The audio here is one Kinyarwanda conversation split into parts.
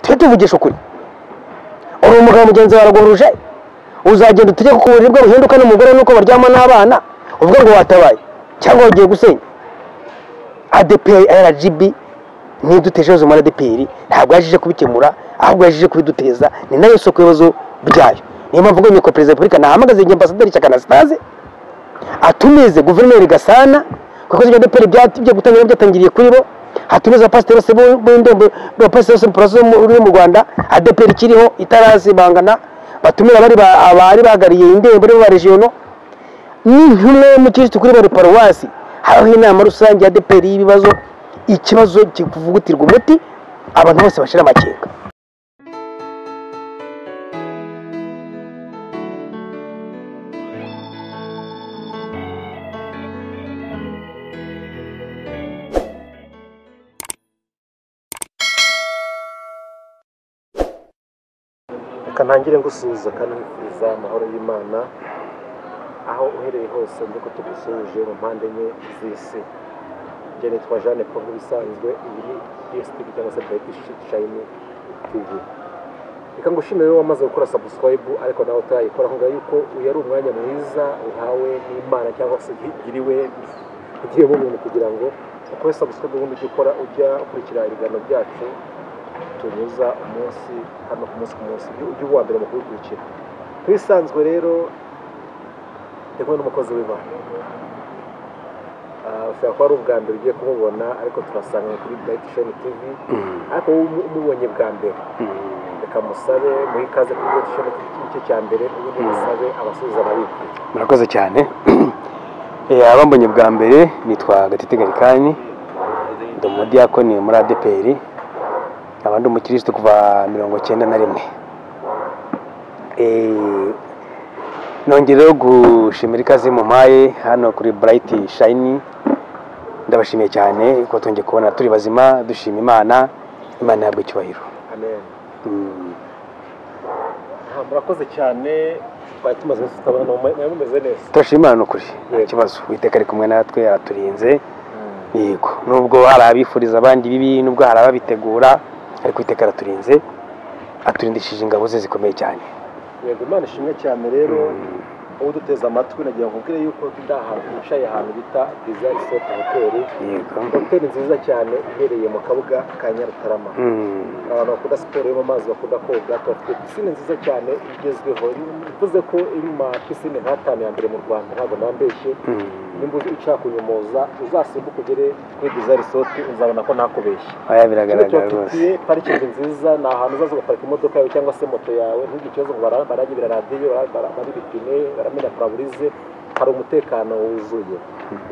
twe tuvugisha ukuri uri umugabo mugenzi wawe aragoruje uzagenda utege ku buriri bwe buhinduka n'umugore nuko baryama n'abana uvuga ngo watabaye cyangwa ugiye gusenya ADPR RGB ntiduteje zo muri ADPR ntabwo yajije kubikemura ahubwo yajije kubiduteza ni nayo soko ibibazo byayo niyo mpamvu ngo nyoko Perezida wa Repubulika nahamagaze ambasaderi Shyaka Anastase atumize guverineri Gasana kuko ibyo ADPR byo gutangira byatangiriye kuri bo hatumiza pasiteri se b'indembe ba pasiteri se proso muri mu Rwanda ADPR kiriho itarazibangana batumira bari bagariye indembe bo ba regiono n'intumwe mu Kristo kuri bari paruwasi haho inama rusange ya ADPR y'ibibazo ikibazo kikuvugutirwa umuti abantu bose bashira amakeka ntangire ngusuhuza kandi nifuriza amahoro y'Imana aho uhereye hose ndiko tugusuje mu mpande enye z'isi. Njye nitwa Jeanne Paul bisanzwe iyi DSTV cyangwa se Bright Shine TV. Reka ngushimire wamaze gukora subscribe ariko nawe utayikora ngo yuko uyu ari umwanya mwiza uhawe n'Imana cyangwa se giriwe mu bintu kugira ngo ukore subscribe ubundi ukora ujya ukurikira ibiganiro byacu tunyuza umunsi hano ku munsi ujye uwa mbere mu kubikurikira. Twisanzwe rero ndetse n'umukozi w'Imana ushobora kuba ari ubwa mbere ugiye kumubona ariko turasanga kuri Bright Shine TV ariko umubonye bwa mbere reka musabe muri ikaze kuri Bright Shine igice cya mbere ubundi musabe abasubiza ababikwiye. murakoze cyane abambonye bwa mbere nitwa Gatete Garikani ndi umudiyakoni muri ADPR abandi umukristo kuva 91 nongereho gushimira ikaze mu maye hano kuri Bright Shine ndabashimiye cyane ko tongeye kubona turi bazima dushima Imana yabwe cyubahiro. Amen. Murakoze cyane twatumaze tutabana mumeze neza. Turashima Imana ukuri ikibazo witeka ari kumwe natwe araturinze yego nubwo hari abifuriza abandi bibi nubwo hari ababitegura ariko iteka araturinze aturindishije ingabo ze zikomeye cyane. Yego Imana ishimwe cyane rero ubu duteza amatwi nagira ngo nkubwire yuko ndahantu nicaye ahantu bita Desert Resort Hotel. Yego hotel nziza cyane iherereye mu kabuga ka Nyarutarama. Abantu bakunda siporo yo mu mazi bakunda koga bafite piscine nziza cyane igezweho bivuze ko iri mu piscine nk'atanu ya mbere mu Rwanda ntabwo nambeshye nimba ushaka kunyomoza uzasimbuka ugere kuri Desert Resort uzabona ko nakubeshye. Aya biragaragara rwose parking nziza na ahantu uzaza ugaparika imodoka yawe cyangwa se moto yawe ntigikibazo ngo baragibira radio bari bipine baramena paraburize hari umutekano wuzuye.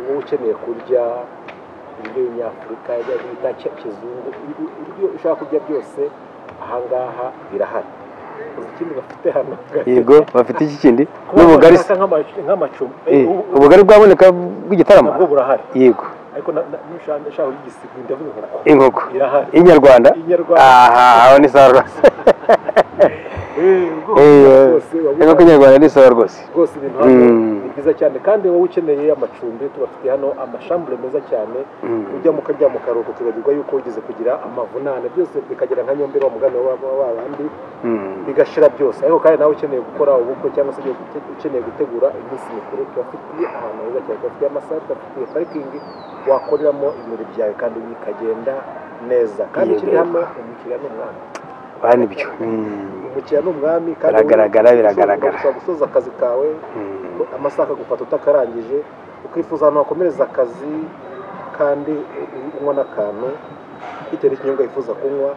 Uwo ukeneye kurya ibyo nyafurika bita kizungu ibyo ushaka kurya byose ahangaha birahari. Ikindi bafite hano yego bafite iki kindi n'ubugari nk'amacumi ubugari bwaboneka bw'igitaramo nabwo burahari yego ariko nashaka igisigo ndavuga inkoko inyarwanda aha aho ni sawa rwose inkoko inyarwanda ni sawa rwose ibintu hano ni byiza cyane kandi wowe ukeneye amacumbi tubafite hano amashambure meza cyane ujya mu kajya mu karuhuko tubagirwa yuko ugize kugira amavunane byose bikagera nka Nyombero wa mugano w'abandi bigashira byose ariko kandi nawe ukeneye gukora ubukwe cyangwa se ukeneye gutegura iminsi mikuru tubafitiye ahantu heza cyane tubafitiye amasaha tubafitiye parking wakoreramo ibintu byawe kandi bikagenda neza kandi kiri hano umukiriya n'umwami bani byo umukiriya n'umwami kandi biragaragara gusoza akazi kawe amasaha gufata utakarangije ukifuza ahantu wakomereza akazi kandi unywa n'akantu bitewe n'ikinyobwa wifuza kunywa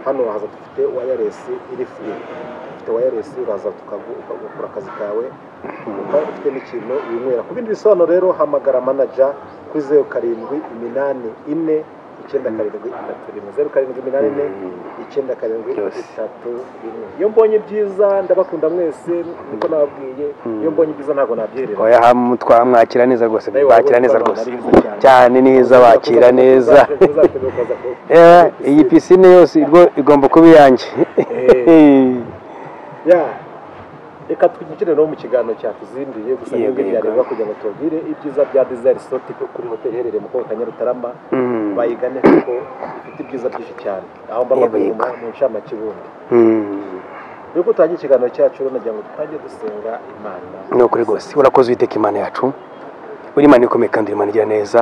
hano haza dufite wireless iri free dufite wireless uraza tukagukora akazi kawe ufite n'ikintu winywera ku bindi bisobanuro rero hamagara manager kuri 0784 iyo mbonye byiza ndabakunda mwese niko nababwiye iyo mbonye byiza ntabwo nabyerera oya mwakira neza rwose bakira neza rwose cyane neza bakira neza iyi piscine yose igomba kuba iyanjye reka twigire no mu kiganiro cyatuzinduye gusa n'ibindi byareba kugira ngo tubwire ibyiza bya Desert Resort kuri hotel iherereye mu Karere ka Nyarutarama bayigane kuko ifite ibyiza byinshi cyane aho mbaba mu ncamake ubundi yuko tutangiye ikiganiro cyacu nagira ngo twagiye dusenga Imana ni ukuri rwose urakoze Uwiteka Imana yacu uri Imana ikomeye kandi uri Imana igira neza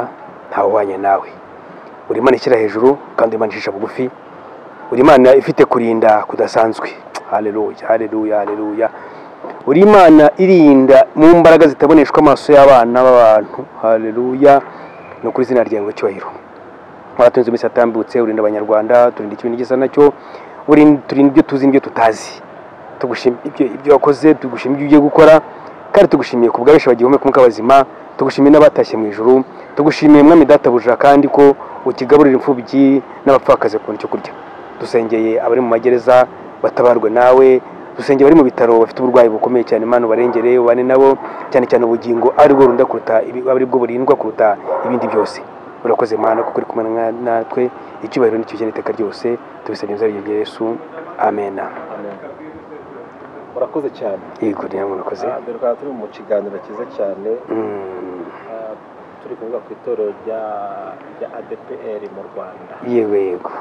ntawe uhwanye nawe uri Imana ishyira hejuru kandi Imana ishisha bugufi uri Imana ifite kurinda kudasanzwe haleluya haleluya haleluya uri Imana irinda mu mbaraga zitaboneshwa amaso y'abana b'abantu haleluya no kuri izina ryawe cyubahiro waratunze iminsi atambutse urinda abanyarwanda turinda ikintu gisa nacyo turinda ibyo tuzi n'ibyo tutazi tugushimiye ibyo wakoze tugushimiye ibyo ugiye gukora kandi tugushimiye ku bwabesha bagihumeka umwuka bazima tugushimiye n'abatashye mu ijuru tugushimiye mwami databuja kandi ko ukigaburira imfubyi n'abapfakazi kubona icyo kurya dusengeye abari mu magereza batabarwe nawe dusengeye bari mu bitaro bafite uburwayi bukomeye cyane Imana ubarengere ubane nabo cyane cyane ubugingo ari bwo runda kuruta ari bwo burindwa kuruta ibindi byose urakoze Imana kuko uri kumwe natwe icyubahiro n'icyo cyane iteka ryose tubisabye mu izina rya Yesu amen urakoze cyane yego namwe urakoze dore turi mu kiganiro cyiza cyane turi kuvuga ku itorero rya ADPR mu Rwanda yego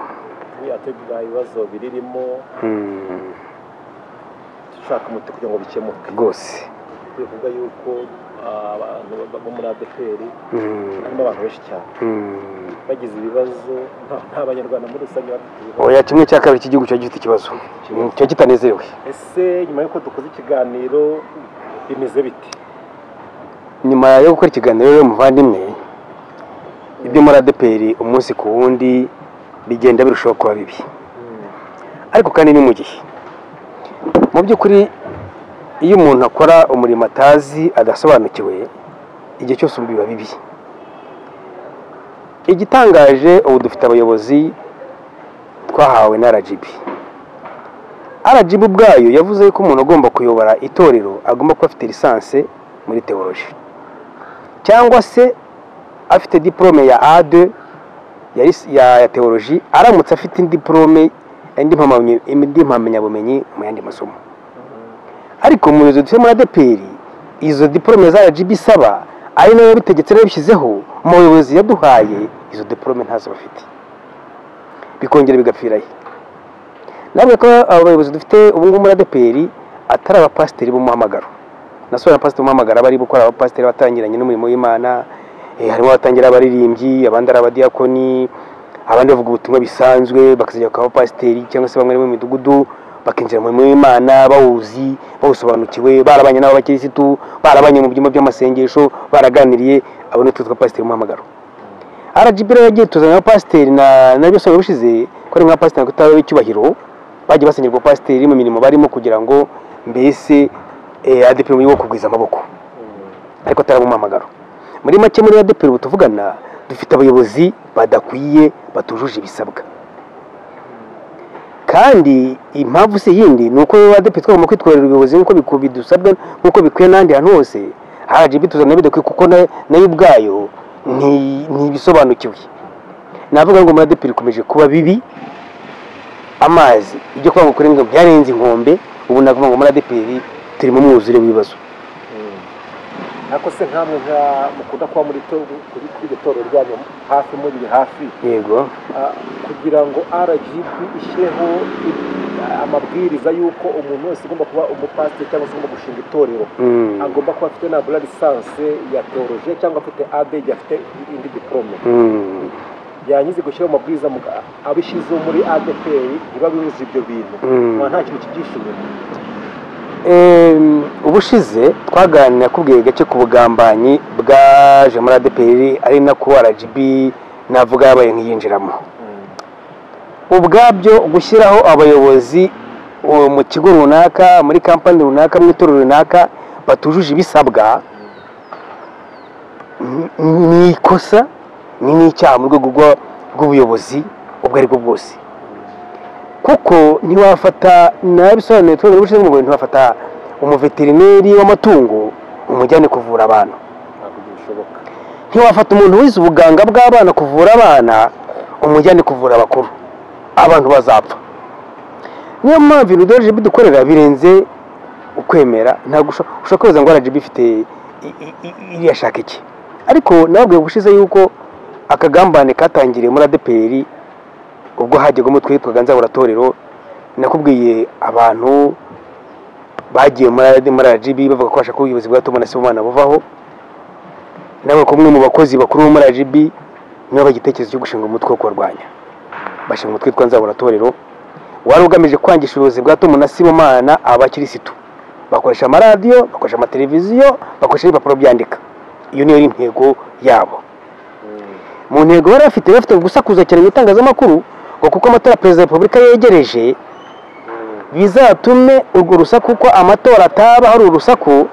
tuvuga ibibazo biririmo dushaka umuti kugira ngo bikemuke rwose tuvuga yuko abantu bo muri ADPR harimo abantu benshi cyane bagize ibibazo nta banyarwanda muri rusange bafite ibibazo oya kimwe cya kabiri cy'igihugu cyo gifite ikibazo cyo kitanezerewe ese nyuma yuko dukoze ikiganiro bimeze biti nyuma yo gukora ikiganiro rero muvandimwe ibyo muri ADPR umunsi ku wundi bigenda birushaho kuba bibi ariko kandi ni mu gihe mu by'ukuri iyo umuntu akora umurimo atazi adasobanukiwe igihe cyose biba bibi igitangaje ubu dufite abayobozi twahawe na RGB ubwayo yavuze ko umuntu agomba kuyobora itorero agomba kuba afite lisanse muri teoloji cyangwa se afite diplome ya A2 ya teoloji aramutse afite diplome indi mpamyabumenyi mu yandi masomo ariko mu bizo dufite muri ADPR izo diplome za RGB isaba ari nayo bitegetse n'abishyizeho mu bayobozi yaduhaye izo diplome ntazo bafite bikongera bigapfiraye nabwo ko abayobozi dufite ubu ngubu muri ADPR atari abapasiteri b'umuhamagaro nasore abapasiteri b'umuhamagaro bari gukora abapasiteri batangiranye n'umurimo w'Imana harimo abatangira abaririmbyi abandi ari abadiyakoni abandi bavuga ubutumwa bisanzwe bakazajya kwa abapasiteri cyangwa se bamwe mu midugudu bakinjira mu murimo w'Imana bawuzi bawusobanukiwe barabanye n'abakirisitu barabanye mu byumba by'amasengesho baraganiriye abo nitwa pasiteri w'umuhamagaro RGB yagiye tuzana abapasiteri nabyo sobe bishize ko ari nk'abapasiteri kutawe icyubahiro bagiye basenyerwa pasiteri mu mirimo barimo kugira ngo mbese ADPR mu kugwiza amaboko ariko atari umuhamagaro muri make muri ADPR ubu tuvugana dufite abayobozi badakwiye batujuje ibisabwa kandi impamvu se yindi nuko ADPR twagomba kwitwarira ubuyobozi nkuko bidusabwa nkuko bikwiye n'andi hantu hose RGB tuzana bidakwiye kuko nayo ubwayo ntibisobanukiwe navuga ngo muri ADPR ikomeje kuba bibi amazi ibyo kwanga kuri ngo byarenze inkombe ubu navuga ngo muri ADPR turi mu mwuzure w'ibibazo ako se nkamwe mukunda kwa muri toro ryanyu hafi muri hafi yego kugira ngo RGB ishyeho amabwiriza yuko umuntu wese ugomba kuba umupasiteri cyangwa se ugomba gushinga itorero agomba kuba afite na lisanse ya teoloji cyangwa afite AD afite indi diplome yanyize gushyira mu mabwiriza abishyize muri ADPR niba bibuze ibyo bintu nta kintu kibyishimiye ubushize twaganira kubwiye gace ku bugambanyi bwaje muri ADPR ari nako RGB navuga yabaye nk'iyinjiramo ubwabyo gushyiraho abayobozi mu kigo runaka muri kampani runaka mu itorero runaka batujuje ibisabwa ni ikosa ni n'icyaha mu rwego rw'ubuyobozi ubwo ari bwo bwose kuko ntiwafata nabisobanuye twebwe n'ubushize mu ntiwafata umuveterineri w'amatungo umujyane kuvura abantu ntiwafata umuntu wize ubuganga bw'abana kuvura abana umujyane kuvura abakuru abantu bazapfa niyo mpamvu ibintu RGB dukorera birenze ukwemera ntabwo ushobora kwibaza ngo RGB ifite iriyashaka iki ariko nababwiye ubushize yuko akagambane katangiriye muri ADPR ubwo hajyaga umutwe witwaga Nzaburatorero. Nakubwiye abantu bagiye muri RGB bavuga ko bashaka ubuyobozi bwa Tom na Sibomana buvaho, nawe kumwe mu bakozi bakuru muri RGB niyo bagitekerezo cyo gushinga umutwe wo kurwanya. Bashinga umutwe witwa Nzaburatorero wari ugamije kwangisha ubuyobozi bwa Tom na Sibomana abakirisitu. Bakoresha amaradiyo, bakoresha amateleviziyo, bakoresha ibipapuro byandika. Iyo niyo intego yabo. Mu ntego bafite gusakuza cyane mu itangazamakuru ngo kuko amatora Perezida wa Repubulika yegereje bizatume urwo rusaku ko amatora ataba hari urusaku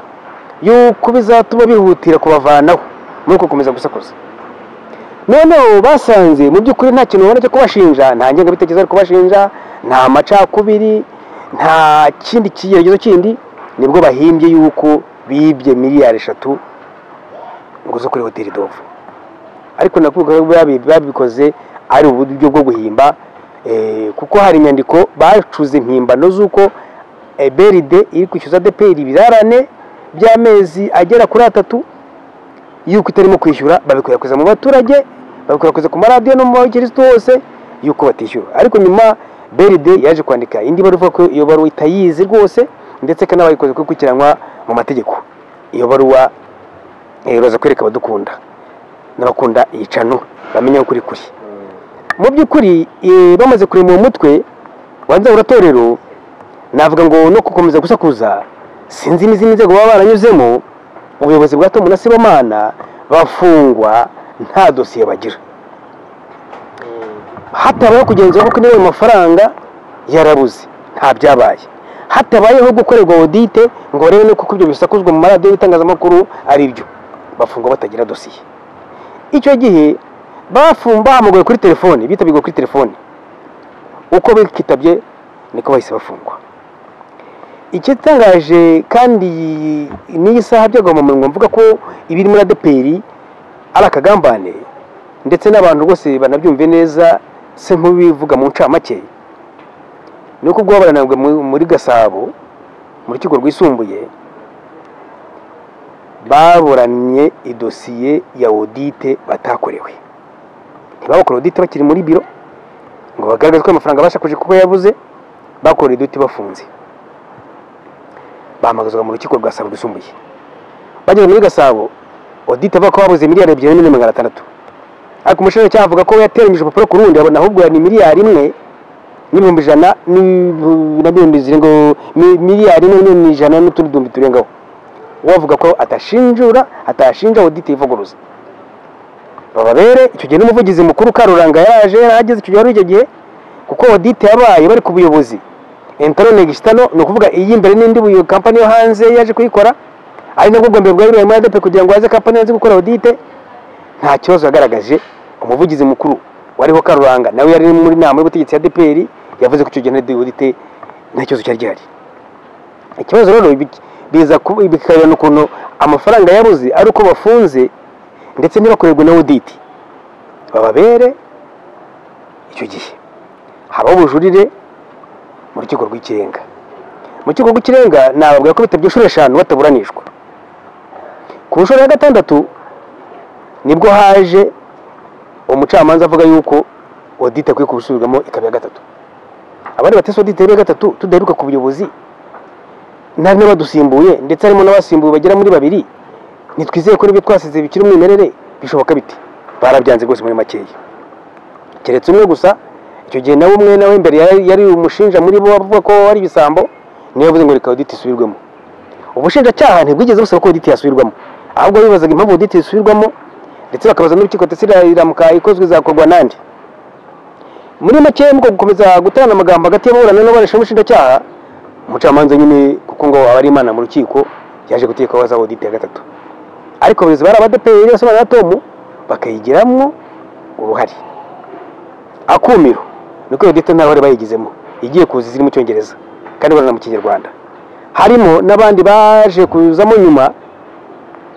yuko bizatuma bihutira kubavanaho muri gukomeza gusakuza. Noneho basanze mu by'ukuri nta kintu ubona cyo kubashinja, nta ngengabitekerezo ari kubashinja, nta macakubiri, nta kindi kigeregezo kindi, nibwo bahimbye yuko bibye miliyari 3 ngo zo kuri Hotel Dove. Ariko nakuvuga babikoze ari uburyo bwo guhimba, kuko hari inyandiko bacuze impimbano z'uko BRD iri kwishyuza ADPR ibirarane by'amezi agera kuri 3 yuko itarimo kwishyura, babikwirakwiza mu baturage, babikwirakwiza ku maradiyo no mu bakirisitu hose yuko batishyura. Ariko nyuma BRD yaje kwandika indi baruwa ko iyo baruwa itayizi rwose, ndetse kana bayikoze kwikiranwa mu mategeko. Iyo baruwa baza kwereka abadukunda n'abakunda iyicano bamenya ukuri kuri. Mu by'ukuri bamaze kurema mu mutwe wanza uratorero, navuga ngo no gukomeza gusakuza sinzi n'izindi nzego baba baranyuzemo, ubuyobozi bwa Tom na Sibomana bafungwa nta dosiye bagira. Hatabayeho kugenzura ko niwe mafaranga yarabuze, nta byabaye. Hatabayeho gukorerwa audit ngo barebe no kuko ibyo bisakuzwa mu maradiyo y'itangazamakuru ari byo, bafungwa batagira dosiye. Icyo gihe bahamagaye kuri telefone, bitabirwa kuri telefone, uko bikitabye niko bahise bafungwa. Ikitangaje kandi ni isaha byagomba mu mvuga ko ibiri muri ADPR ari akagambane, ndetse n'abantu rwose banabyumve neza se nk'ubivuga mu ncamake. Nuko ubwo baranabwe muri Gasabo mu rukiko rwisumbuye baburanye idosiye ya audit batakorewe. Ntibakora audit bakiri muri biro ngo bagaragaze ko amafaranga bashakuje kuko yabuze, bakora audit bafunze. Bahamagazwa mu rukiko rwa Gasabo rwisumbuye. Bageze muri Gasabo audit bavuga ko babuze miliyari 2,600. Ariko umushinjacyaha avuga ko yateranyije urupapuro ku rundi, abona ahubwo ni miliyari 1 n'ibihumbi 100 n'ibihumbi zirengo miliyari 1,100 n'utundi dumbi turengaho. Wavuga ko atashinja audit ivuguruza. Bababere icyo gihe n'umuvugizi mukuru Karuranga yageze icyo gihe kuko audit yabaye bari ku buyobozi interone gistano, no kuvuga iyi imbere n'indi buyo company yo hanze yaje kuyikora, ari nabwo gombe bwa muri ADP kugira ngo aze company yanze gukora audit. Nta kibazo yagaragaje. Umuvugizi mukuru wariho Karuranga nawe yari muri nama y'ubutegetsi ya ADPR yavuze ko icyo gihe audit nta kibazo cyari gihari. Ikibazo rero biza bikayana ukuntu amafaranga yabuze ari uko bafunze ndetse ntibakorerwe na audit. Bababere icyo gihe habaho ubujurire mu rukiko rw'ikirenga. Mu rukiko rw'ikirenga nababwira ko bitabye inshuro 5 bataburanishwa. Ku nshuro ya 6 nibwo haje umucamanza avuga yuko audit akwiye kubusubirwamo ikaba ya 3. Abari batese audit ya 3 tudaheruka ku buyobozi nari n'abadusimbuye, ndetse harimo n'abasimbuye bagera muri 2. Nitwizeye ko ibyo twasize bikiri umwimerere bishoboka biti. Barabyanze rwose muri makeya. Keretse umwe gusa icyo gihe nawe umwe nawe imbere yari umushinja muri bo bavuga ko ari bisambo, niyo yavuze ngo reka audit isubirwemo. Ubushinjacyaha ntibwigeze busaba ko audit yasubirwamo, ahubwo bibazaga impamvu audit isubirwamo, ndetse bakabaza n'urukiko iramuka ikozwe zakorwa nandi. Muri make mu gukomeza gutana amagambo hagati y'ababurana n'abaresha umushinjacyaha, umucamanza nyine kuko ngo abari imana mu rukiko yaje gutegeka waza audit ya 3. Ariko abayobozi bari ADPR yose na Tom bakayigiramo uruhari. Akumiro nuko audit ntabwo bayigizemo, igiye kuza ziri mu Cyongereza kandi barana mu Kinyarwanda. Harimo n'abandi baje kuzamo nyuma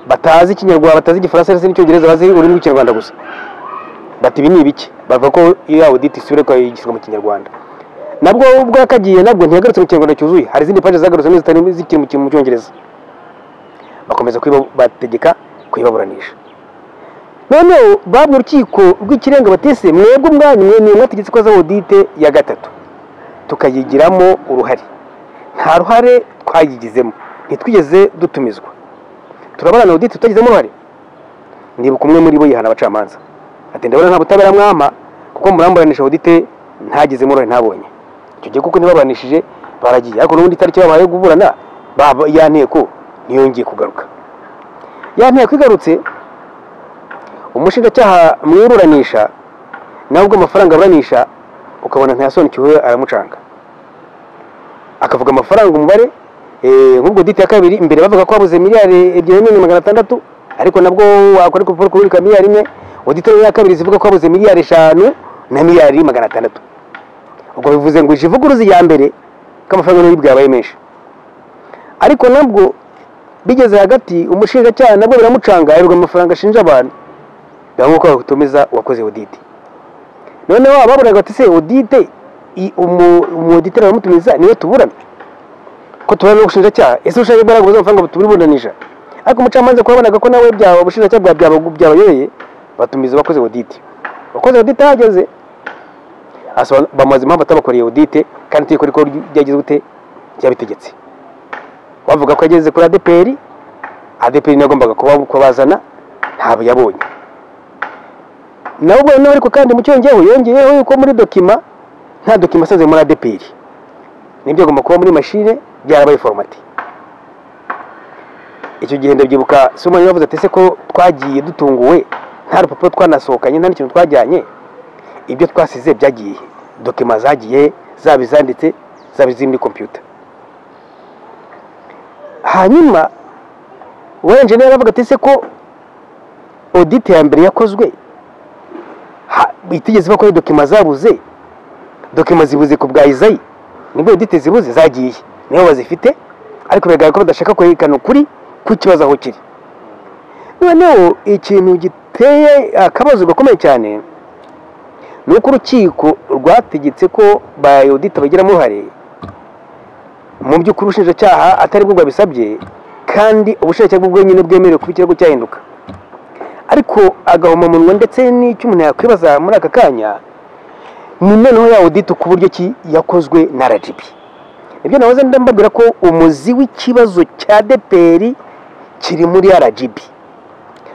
batazi Ikinyarwanda, batazi Igifaransa ndetse n'Icyongereza, bazi ururimi rw'Ikinyarwanda gusa. Bati ibi ni ibiki? Bavuga ko iyo audit isubire ko yigishyirwa mu Kinyarwanda. Nabwo ubwo yakagiye nabwo ntiyagarutse mu Kinyarwanda cyuzuye, hari izindi page zagarutse zitari zikiri mu Cyongereza. Bakomeza bategeka kwibaburanisha. noneho babwo urukiko rw'ikirenga batese mwebwe umwanya mwe niyo mwategetse ko za audite ya gatatu tukayigiramo uruhare. Nta ruhare twayigizemo, ntitwigeze dutumizwa, turabana na audite tutagizemo uruhare. Ndibuka umwe muri bo yihana abacamanza ati ndabona nta butabera mwama kuko muramburanisha audite ntagizemo uruhare ntabonye. Icyo gihe kuko nibabanishije baragiye, ariko n'ubundi itariki babaye guburana ya nteko ntiyongeye kugaruka. Ya nteko igarutse, umushinjacyaha mwiruranisha nabwo amafaranga aburanisha ukabona ntayasonekiwe aramucanga, akavuga amafaranga umubare nk'ubwo audite ya kabiri imbere bavuga ko habuze miliyari 2,600,000, ariko nabwo wakora ku publika miliyari 1. Audite ya kabiri zivuga ko habuze miliyari 5 na miliyari 600. Ubwo bivuze ngo ivuguruzi ya mbere k'amafaranga y'ibyo yabaye menshi, ariko nabwo bigeze hagati umushinjacyaha nabwo biramucanga aheruka amafaranga ashinja abantu nkuko bagutomeza wakoze audite. Noneho ababuraga bati se audite umuauditeur aramutumiza niwe tuburana ko tubana no gushinjacyaha, ese ushaka baraguza amafaranga tuburibunanisha. Ariko umucamanza kwabonaga ko nawe byawe ubushinjacyaha byabayoye batumiza bakoze audite. Bakoze audite hageze bamaze impamvu atabakoreye audite kandi tiko riko ryagize gute byabitegetse. Bavuga ko ageze kuri ADPR nagombaga kubazana ntabo yabonye. Nabwo no ariko kandi mu cyongeyeho yongeyeho yuko muri document nta document asanze muri ADPR, nibyo agomba kuba muri machine byarabaye format. Icyo gihe ndabyibuka Somani yavuze ati se ko twagiye dutunguwe nta rupapuro twanasohokanye nta n'ikintu twajyanye, ibyo twasize byagiye document zagiye zabizanditse zabizi muri computer. Hanyuma we engineer avuga ati se ko audit ya mbere yakozwe bitigeze bakora document zabuze, document zibuze ku bwa Isayi, nibwo audit zibuze zagiye niho bazifite, ariko bigaragara ko badashaka kwerekana ukuri ku kibazo aho kiri. Noneho ikintu giteye akabazo gakomeye cyane nuko urukiko rwategetse ko ba audit bagira muhare mu by'ukuri ubushinjacyaha atari bwo babisabye, kandi ubushinjacyaha bwo nyine bwemerewe kubikira ko cyahinduka. Ariko agahoma munwa ndetse n'icyo umuntu yakwibaza muri aka kanya ni noneho ya audit ku buryo ki yakozwe na RGB. Ibyo nahoze ndambabwira ko umuzi w'ikibazo cya ADPR kiri muri RGB.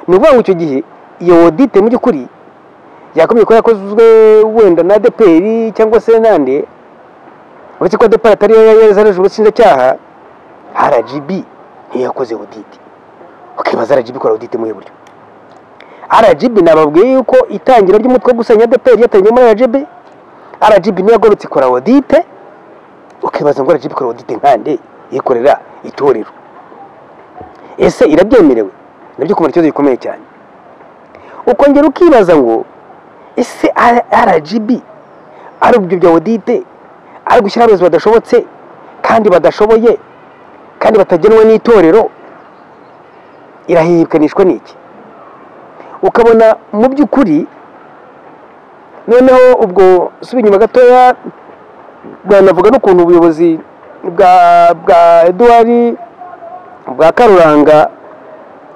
Ni ukuvuga ngo icyo gihe iyo audit mu by'ukuri yakomeye ko yakozwe wenda na ADPR cyangwa se nande, uretse ko ADPR atari yazareje ubushinjacyaha, RGB ntiyakoze audit. Ukibaza RGB ko audit mu buryo RGB nababwiye yuko itangira ry'umutwe gusanya ADPR yatangiye muri RGB niyo yagorotse ikora audit. Ukibaza ngo RGB ikora audit nkande yikorera itorero, ese irabyemerewe? Nabyo kumara ikibazo gikomeye cyane. Ukongera ukibaza ngo ese RGB ari ubyo bya audit ari gushyira abayobozi badashobotse kandi badashoboye kandi batagenwe n'itorero irahihikanishwa n'iki? Ukabona mu by'ukuri noneho ubwo subi nyuma gatoya banavuga n'ukuntu ubuyobozi bwa Edouard bwa Karuranga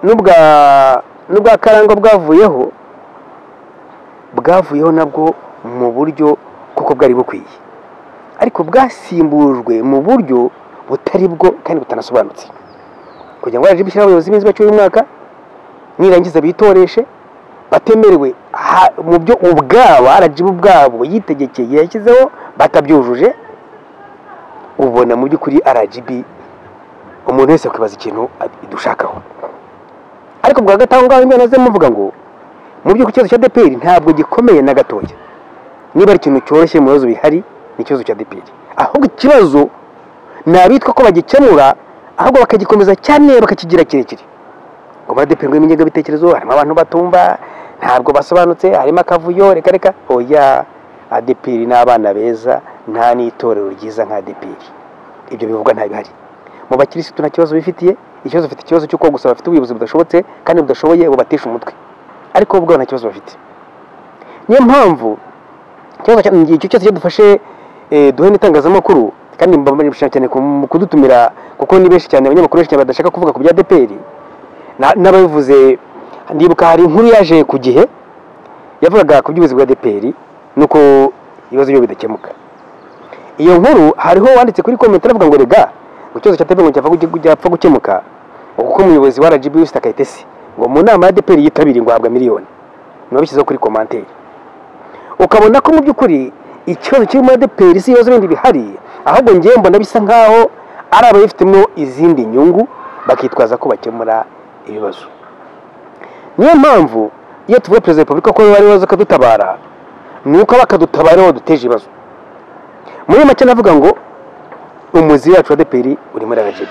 n'ubwa Karangwa bwavuyeho nabwo mu buryo kuko bwari bukwiye, ariko bwasimbujwe mu buryo butari bwo kandi butanasobanutse, kugira ngo RGB bishyira abayobozi b'inzi bacyuye umwaka nirangiza bitoreshe batemerewe mu byo ubwabo RGB ubwabo yitegekeye yashyizeho batabyujuje. Ubona mu by'ukuri RGB umuntu wese kwibaza ikintu idushakaho. Ariko bwa gatanga ngaho imwe naze muvuga ngo mu by'ukuri ikibazo cya ADPR ntabwo gikomeye na gatoya, niba ari ikintu cyoroshye mu bibazo bihari ni ikibazo cya ADPR, ahubwo ikibazo nabitwa ko bagikemura ahubwo bakagikomeza cyane bakakigira kirekire. Ngo ADPR ngo iminyaga bitekerezo harimo abantu batumva ntabwo basobanutse, harimo akavuyo reka oya, ADPR n'abana beza nta n'itorero ryiza nka ADPR. Ibyo bivuga nta bihari mu bakirisitu, nta kibazo bifitiye. Ikibazo bafite ikibazo cy'uko gusa bafite ubuyobozi budashobotse kandi budashoboye bubatesha umutwe, ariko ubwo nta kibazo bafite. Niyo mpamvu ikibazo icyo cyose dufashe duhe n'itangazamakuru, kandi mbabashije cyane kudutumira kuko ni benshi cyane abanyamakuru benshi badashaka kuvuga ku bya ADPR n'ababivuze ndibuka hari inkuru yaje ku gihe yavugaga ku by'ubuyobozi bwa ADEPR nuko ibibazo byo bidakemuka. Iyo nkuru hariho wanditse kuri comment avuga ngo rega ngo ikibazo cya ADEPR ngo cyapfa gukemuka kuko umuyobozi wa RGB West Kayitesi ngo mu nama ya ADEPR yitabiriye ngo ahabwa miliyoni. Nabishyizeho kuri commentaire ukabona ko mu by'ukuri ikibazo kiri muri ADEPR si ibibazo bindi bihari, ahubwo ngiye mbona bisa nkaho ari abayifitemo izindi nyungu bakitwaza ko bakemura ibibazo. Niyo mpamvu iyo tuvuye Perezida wa Repubulika ko bari baza kadutabara nuko bakadutabara aho duteje ibibazo. Muri make navuga ngo umuzi wacu wa ADEPR uri muri RGB,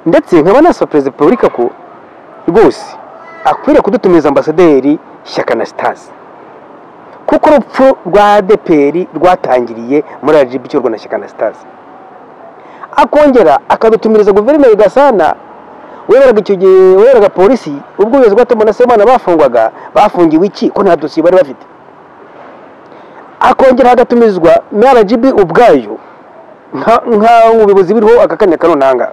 ndetse nkaba nasaba Perezida wa Repubulika ko rwose akwiriye kudutumiza ambasaderi Shyaka Anastase, kuko urupfu rwa ADEPR rwatangiriye muri RGB cy'u Rwanda Shyaka Anastase, akongera akadutumiriza guverineri Gasana weraga icyo gihe weraga polisi ubwo ubuyobozi bwa Tom na Semana bafungiwe iki ko nta dosiye bari bafite, akongera agatumizwa na RGB ubwayo nka ubuyobozi biriho akakanya kanonanga,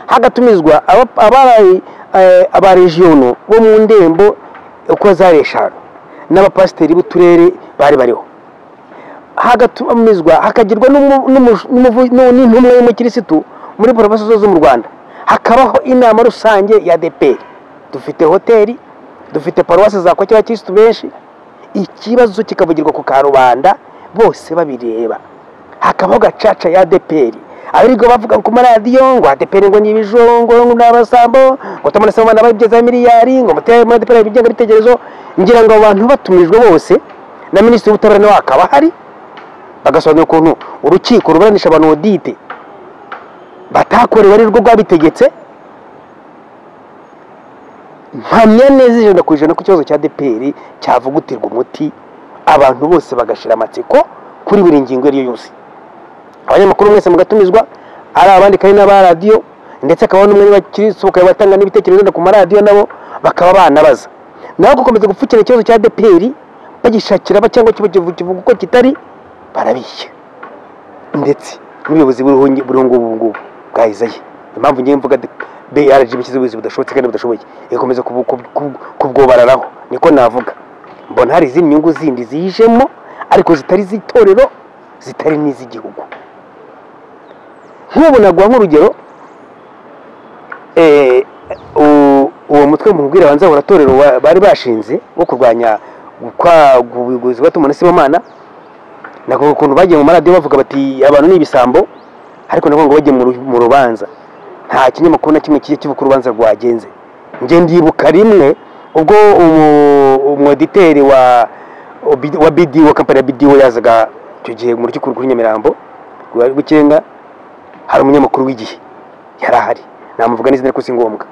hagatumizwa aba regiono bo mu ndembo uko zari 5 n'abapasiteri b'uturere bari bariho, hagatumizwa hakagirwa n'intumwa y'umukirisitu muri province zo mu Rwanda, hakabaho inama rusange ya ADEPR. Dufite hoteli, dufite paruwasi za kwa cy'abakirisitu benshi, ikibazo kikavugirwa ku karubanda bose babireba, hakabaho gacaca ya ADEPR abirigo bavuga ku maradiyo ngo ADEPR ngo nyibijongo n'abasambo ngo Tom na Semana babigeza miliyari ngo muteye muri ADEPR bigenga bitegerezo. Ngira ngo abantu batumijwe bose na minisitiri w'ubutabera nawe akaba hari, bagasobanura ukuntu urukiko ruburanisha abantu audite batakorewe ari rwo rwabitegetse. Mpamya neza ijana ku ijana ko ikibazo cya ADEPR cyavugutirwa umuti, abantu bose bagashira amatsiko kuri buri ngingo ariyo yose. Abanyamakuru mwese mugatumizwa, ari abandi kandi n'aba radio, ndetse akaba n'umwe bakiriso batanga n'ibitekerezo ku maradiyo nabo bakaba banabaza, naho gukomeza gupfukira ikibazo cya ADEPR bagishakira cyangwa kivuga uko kitari barabishya. Ndetse n'ubuyobozi burungu bwa Izayi, impamvu ngiye mvuga RGB kizubizi budashobotse kandi budashoboye ikomeza kubwobararaho, niko navuga. Mbona hari izindi nyungu zindi zihijemo ariko zitari zitorero, zitari n'iz'igihugu. Nk'ubu nagwa nk'urugero uwo mutwe mu bwira banza uratorero bari bashinze wo kurwanya ubuyobozi bwa Tom na Semana, nako ukuntu bagiye mu maradiyo bavuga bati abantu ni ibisambo, ariko nako ngo bagiye mu rubanza nta kinyamakuru na kimwe kigiye kivuga urubanza rwagenze. Nge ndibuka rimwe ubwo umwediteri wa BDO company ya BDO yazaga icyo gihe mu rukiko kuri Nyamirambo rw'ikirenga, hari umunyamakuru w'igihe yarahari, namuvuga n'izina ko si ngombwa.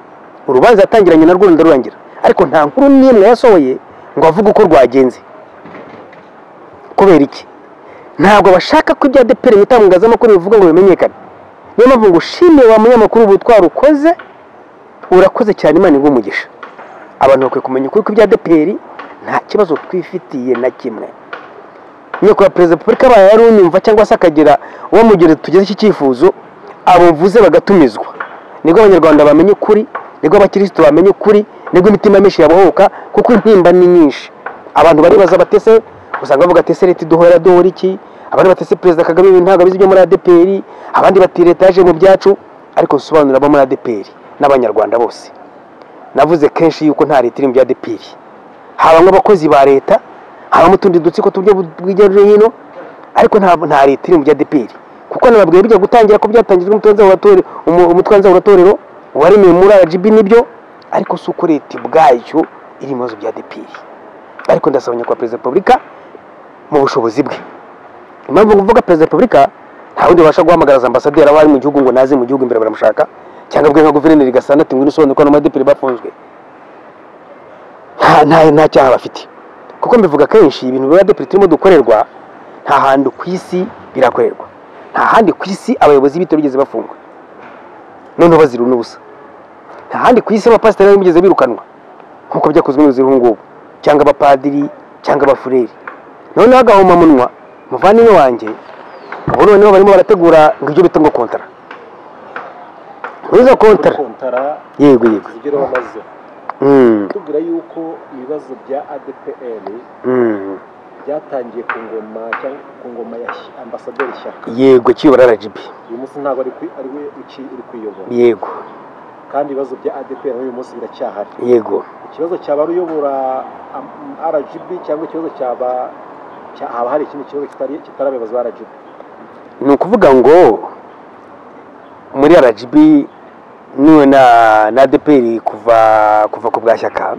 Urubanza yatangiranye narwo ndarurangira, ariko nta nkuru n'imwe yasohoye ngo avuge uko rwagenze. Kubera iki? Ntabwo bashaka ko ibya ADEPR bitangazamakuru bivuga ngo bimenyekane. Niyo mpamvu ngo ushimiye wa munyamakuru ubutwara ukoze, urakoze cyane, Imana igumugisha. Abantu bakwiye kumenya ukuri ko ibya ADEPR nta kibazo twifitiye na kimwe. Niyo kwa Perezida wa Repubulika abaye yari unyumva cyangwa se akagira uwo mugire tugeze iki cyifuzo, abo mvuze bagatumizwa, nibwo abanyarwanda bamenye ukuri, nibwo abakirisitu bamenye ukuri, nibwo imitima menshi yabohoka, kuko intimba ni nyinshi. Abantu bari baza batese, usanga bavuga ati leta duhora iki, abandi batese Perezida Kagame ibintu ntabwo bizi byo muri ADEPR, abandi bati leta yaje mu byacu, ariko sobanura abo muri ADEPR n'abanyarwanda bose. Navuze kenshi yuko nta leta iri mu bya ADEPR, habamwe abakozi ba leta, habamo utundi dutsiko tubyo bwigero hino, ariko nta leta iri mu bya ADEPR, kuko nababwiye bijya gutangira ko byatangijwe umutwanza uratorero wari muri RGB nibyo, ariko suko leta bwayo iri mu bibazo bya ADEPR. Ariko ndasabanya kwa Perezida wa Repubulika mu bushobozi bwe. Impamvu kuvuga Perezida wa Repubulika nta wundi wabasha guhamagara ambasaderi abari mu gihugu ngo naze mu gihugu imbere baramushaka, cyangwa bwe nka guverineri Gasana ati ngwino usobanure ko n'ADEPR bafunzwe. Nta cyaha bafite, kuko mbivuga kenshi ibintu bya ADEPR turimo dukorerwa nta handi ku isi birakorerwa, nta handi ku isi abayobozi b'itoro bigeze bafungwa none bazira n'ubusa, nta handi ku isi abapasiteri bigeze birukanwa nkuko byakozwe mu zirungu cyangwa abapadiri cyangwa abafureri. None agahoma munwa muvandimwe wanjye, abo noneho barimo barategura ngo ibyo bita ngo kontara. Izo kontara yego zigero bamaze tubwira yuko ibibazo bya ADPR byatangiye ku ngoma ya ambasaderi Shyaka. Yego kiyobora RGB. Uyu munsi ntabwo ari we uri kuyobora. Yego. Kandi ibibazo bya ADPR uyu munsi biracyahari. Yego. Ikibazo cyaba uyobora RGB cyangwa ikibazo haba hari ikindi kibazo kitari abayobozi ba RGB. Ni ukuvuga ngo muri RGB niwe na ADPR kuva ku bwa Shyaka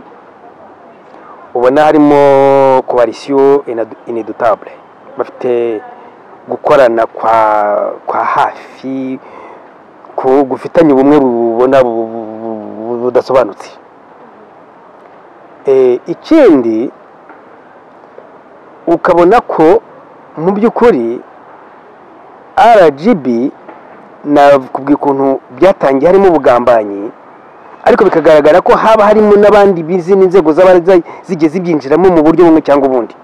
ubona harimo coalition inédutable, bafite gukorana kwa hafi gufitanye ubumwe bubona budasobanutse. Ikindi ukabona ko mu by'ukuri RGB nakubwiye ukuntu byatangiye harimo ubugambanyi, ariko bikagaragara ko haba harimo n'abandi bizindi nzego zigeze zibyinjiramo mu buryo bumwe cyangwa ubundi.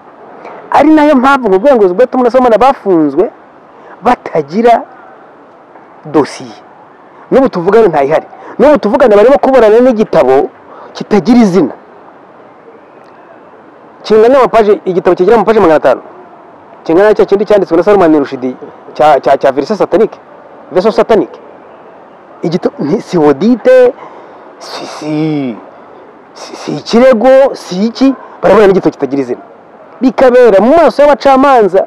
Ari nayo mpamvu mu rwego rw'abatumwa n'abasomana bafunzwe batagira dosiye. N'ubu tuvugana ntayihari, n'ubu tuvugana barimo kuburana n'igitabo kitagira izina, kingana n'amapaje, igitabo kigira amapaje 500, kingana n'icyo kindi cyanditswe na Salman Rushdie cya version satanique. Igitabo si audite, si ikirego, si iki, barabona n'igitabo kitagira izina, bikabera mu maso y'abacamanza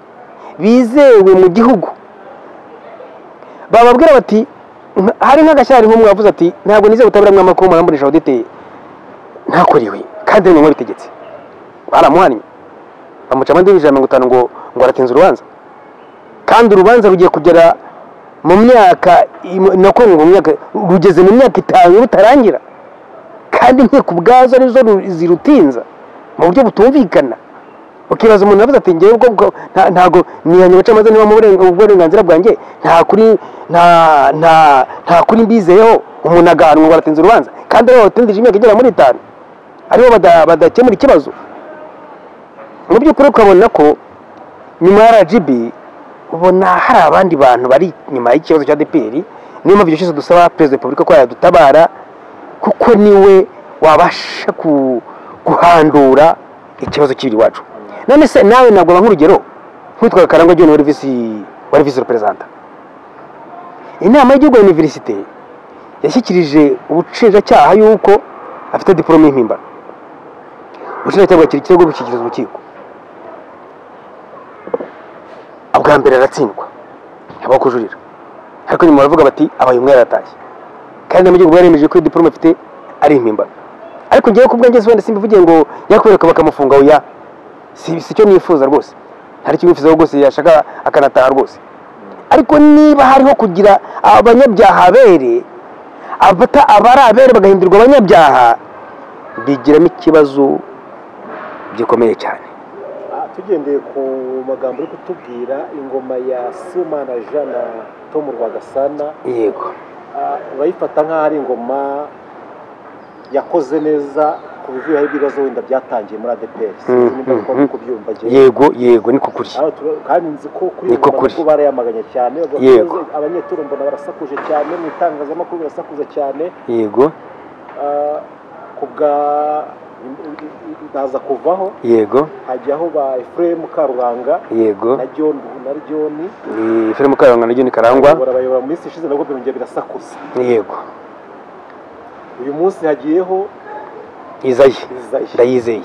bizewe mu gihugu. Bababwira bati hari nk'agashyari nk'umwe wavuze ati ntabwo nizeye utabira mw'amakuru muramburisha audite ntakoriwe, kandi ni mwe bitegetse. Baramuhannye bamuca amande y'Ijana 50 ngo aratinze urubanza, kandi urubanza rugiye kugera mu myaka rugeze mu myaka 5 rutarangira, kandi inkiko ubwazo arizo zirutinza mu buryo butumvikana. Ukibaza umuntu avuze ati ngewe ubwo ntago nihanye abacamanza niba mu burenganzira bwanjye nta kuri mbizeyeho, umuntu agahanwa ngo aratinze urubanza, kandi aribo batindije imyaka igera muri 5 aribo badakemura ikibazo. Mu by'ukuri ukabona ko nyuma ya RGB ubona hari abandi bantu bari nyuma y'ikibazo cya ADPR. Niyo mpamvu cyose dusaba Perezida wa Repubulika ko yadutabara, kuko niwe wabasha guhandura ikibazo kiri wacu. None se nawe ntabwo nk'urugero nk'utwa Karangwa John wari vice representa. Inama y'igihugu ya université yashyikirije ubushinjacyaha yuko afite diplome y'impimbano. Ubushinjacyaha bwakira ikirego gushyikiriza urukiko. Ubwa mbere aratsindwa, yaba kujurira, ariko nyuma baravuga bati abaye umwe yaratashye, kandi mu gihugu baremeje ko diplome afite ari impimbano. Ariko ngiye ku bwanjye wenda simbivugiye ngo yakwereka bakamufunga, oya, si cyo nifuza rwose, hari icyo nifuza rwose yashaka akanataha rwose. Ariko niba hariho kugira abanyabyaha abari abere bagahindurwa abanyabyaha, bigiramo ikibazo gikomeye cyane. Tugendeye ku magambo uri kutubwira, ingoma ya Sibomana Jean na Tom Rwagasana, yego, urayifata nk'aho ari ingoma yakoze neza ku bivuye hari ibibazo wenda byatangiye muri ADPR. Nimba kubyumva yego niko kuri, kandi nzi ko kuri ko barayamaganya cyane, abanyeturo mbona barasakuje cyane, mu itangazamakuru barasakuza cyane. Yego, kubwa naza kuvaho, yego, hajyaho ba Ephraim Karuranga, yego, na John Ephraim Karuranga na John Karangwa barabayobora mu minsi ishize, nabwo byongeye birasakuza. Yego, uyu munsi hagiyeho Izayi, ndayizeye.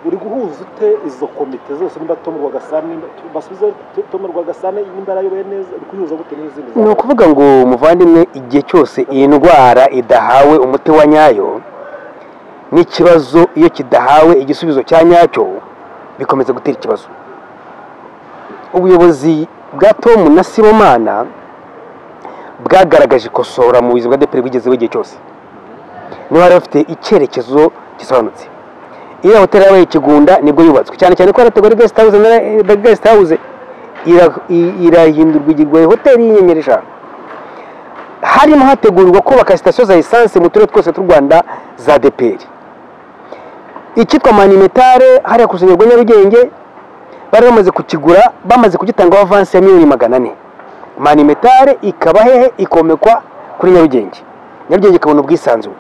Uri guhuza ute izo komite zose, nimba Tom Rwagasana basubiza Tom Rwagasana nimba arayoboye neza, uri kuhuza gute n'izindi? Ni ukuvuga ngo muvandimwe, igihe cyose iyi ndwara idahawe umuti wa nyayo n'ikibazo, iyo kidahawe igisubizo cya nyacyo bikomeza gutera ikibazo. Ubuyobozi bwa Tom na Sibomana bwagaragaje ikosora mu buyobozi bwa ADPR bwigezeho igihe cyose. Niba bari bafite icyerekezo gisobanutse. Iyo hoteli yabaye Kigunda nibwo yubatswe, cyane cyane ko yarategura guest house irahindurwa igirwa hoteli y'inyenyeri 5. Harimo hategurwa kubaka sitasiyo za essence mu turere twose tw'u Rwanda za ADPR. Icyitwa Manimetare hariya ku rusengero rwa Nyarugenge bari bamaze kukigura, bamaze kugitanga avance ya $400,000. Manimetare ikaba hehe, ikomekwa kuri Nyarugenge ikabona ubwisanzure.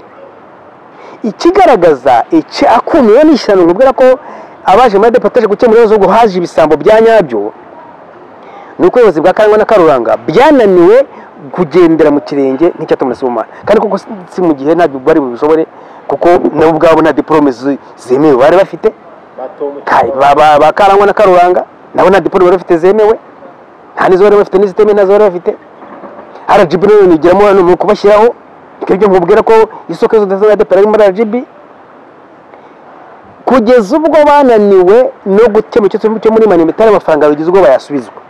ikigaragaza akumiwe n'ishyano nkubwira ko abaje muri departage gukemura ibibazo bwo haje ibisambo bya nyabyo ni uko ubuyobozi bwa Karangwa na Karuranga byananiwe kugendera mu kirenge nk'icyatumwe Sibomana kandi kuko si mu gihe ntabwo bari bubishobore kuko nabo ubwabo nta diplome zemewe bari bafite ba Karangwa na Karuranga nabo nta diplome bari bafite zemewe nta nizo bari bafite n'izitemewe nazo bari bafite RGB rero nigiramo hano mu kubashyiraho ibyo nkubwira ko isoko zose za DPR muri RGB kugeza ubwo bananiwe no gukemura icyo cyo muri Manimetari amafaranga bigize ubwo bayasubizwa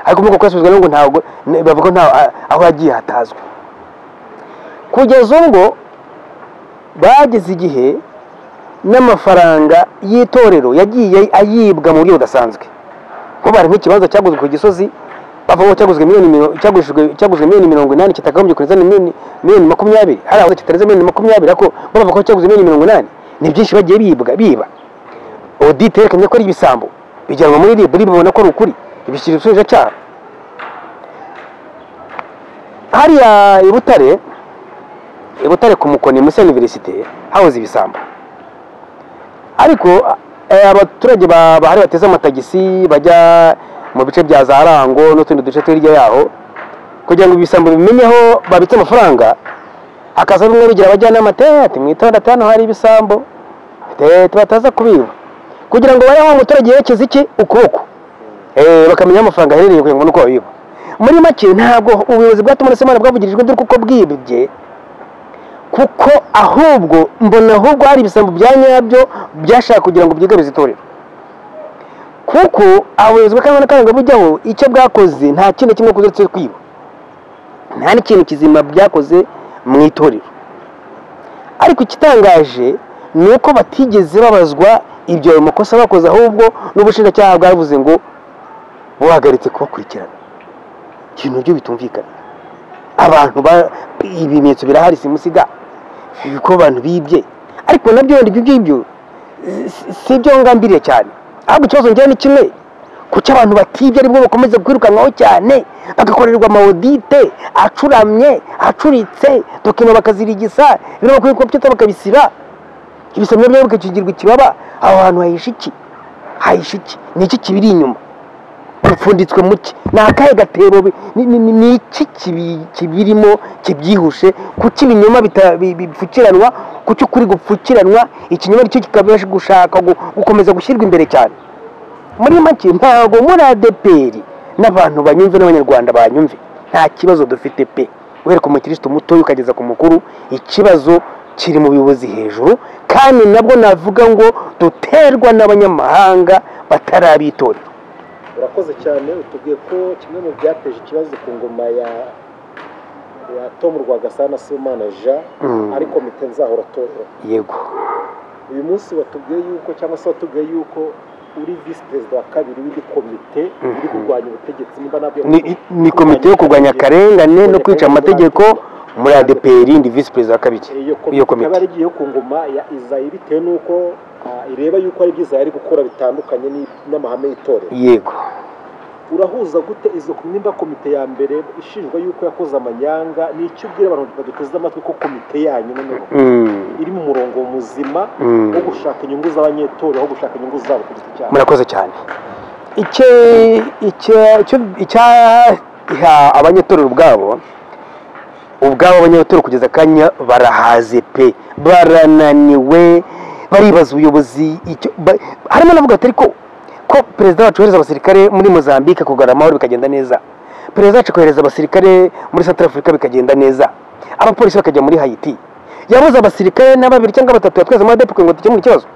ariko muko kwasubizwa ngo ntago bavuga nta aho yagiye hatazwe kugeza ubwo bageze igihe n'amafaranga y'itorero yagiye ayibwa mu buryo budasanzwe ko bari nk'ikibanza cyaguzwe ku Gisozi bavuga cyaguzwe miliyoni 80 kitakagombye kureza miliyoni 20 hari aho kitareze miliyoni 20 ariko bavuga ko cyaguzwe miliyoni 80 ni byinshi bagiye biba audit yerekanye ko ari ibisambo bijyanwa muri RIB babona ko ari ukuri ibishyira ibisubizo cyane hariya ibutare ku Mukoni muri université hahoze ibisambo ariko abaturage bahari bateze amatagisi bajya mu bice bya Zarango n'utundi duce twirya yaho kugira ngo ibisambo bimenyeho babitse amafaranga akaza bimwe bigira abajyana amatete mwitonda tano hari ibisambo bataza kubiba kugira ngo bayaho umuturage yerekeze iki ukuboko bakamenya amafaranga aherereye kugira ngo nuko babiba muri make ntabwo ubuyobozi bwatumwe Semana bwavugirijwe dore kuko bwibye kuko ahubwo mbona ahubwo hari ibisambo bya nyabyo byashaka kugira ngo byigabize itorero kuko abayobozi bakanga kanga bujyaho icyo bwakoze nta kintu kimwe kuzetse kwiba nta n'ikintu kizima byakoze mu itorero ariko ikitangaje ni uko batigeze babazwa ibyo makosa bakoze ahubwo n'ubushinjacyaha bwavuze ngo buhagaritse kubakurikirana ikintu byo bitumvikana abantu ibimenyetso birahari simusiga ko abantu bibye ariko nabyo ngibyo si byo ngambiriye cyane ahubwo ikibazo njye ni kimwe kuki abantu batibye aribwo bakomeza kwirukanwaho cyane bagakorerwa amaudite acuramye acuritse dokima bakazirigisa bino kuri computer bakabisiba ibisamyo byo bikakigirwa ikibaba aho hantu hayishi iki ni iki kibiri inyuma bapfunditswe muki nakaye gatero ni iki kibirimo kibyihushe kuki ibinyoma bipfukiranwa kuki kuri gupfukiranwa ikinyoma cyo kikabasha gushaka gukomeza gushyirwa imbere cyane muri make ntago muri ADPR n'abantu banyumve n'abanyarwanda banyumve nta kibazo dufite pe uhere ku mukristo muto ukageza ku mukuru ikibazo kiri mu biyobozi hejuru kandi nabwo navuga ngo duterwa n'abanyamahanga batarabitorera. Urakoze cyane utubwiye ko kimwe mu byateje ikibazo ku ngoma ya Tom Rwagasana Sibomana Jean ari komite nzahoratorero. Yego. Uyu munsi watubwiye yuko cyangwa se watubwiye yuko uri vice president wa kabiri w'indi komite iri kurwanya ubutegetsi nimba nabyo ni komite yo kurwanya akarengane no kwica amategeko muri ADPR indi vice president wa kabiri. Iyo komite bari giye ku ngoma ya Isaïe bitewe nuko ireba yuko ari byiza yari gukora bitandukanye n'amahame y'itorero. Yego. Urahuza gute izo nimba komite ya mbere ishinjwa yuko yakoze amanyanga n'icyo ubwira abantu baduteze amatwi ko komite yanyu noneho iri mu murongo muzima wo gushaka inyungu z'abanyetorero aho gushaka inyungu zabo ku giti cyabo. Murakoze cyane. Icya abanyetorero ubwabo abanyetorero kugeza kanya barahaze pe barananiwe baribaza ubuyobozi harimo navuga ati ko perezida wacu yohereza abasirikare muri Mozambique kugarura amahoro bikagenda neza, perezida wacu kohereza abasirikare muri Central Africa bikagenda neza, abapolisi bakajya muri Haiti, yabuze abasirikare n'ababiri cyangwa batatu yatweze mu ADP ngo tujye mu kibazo.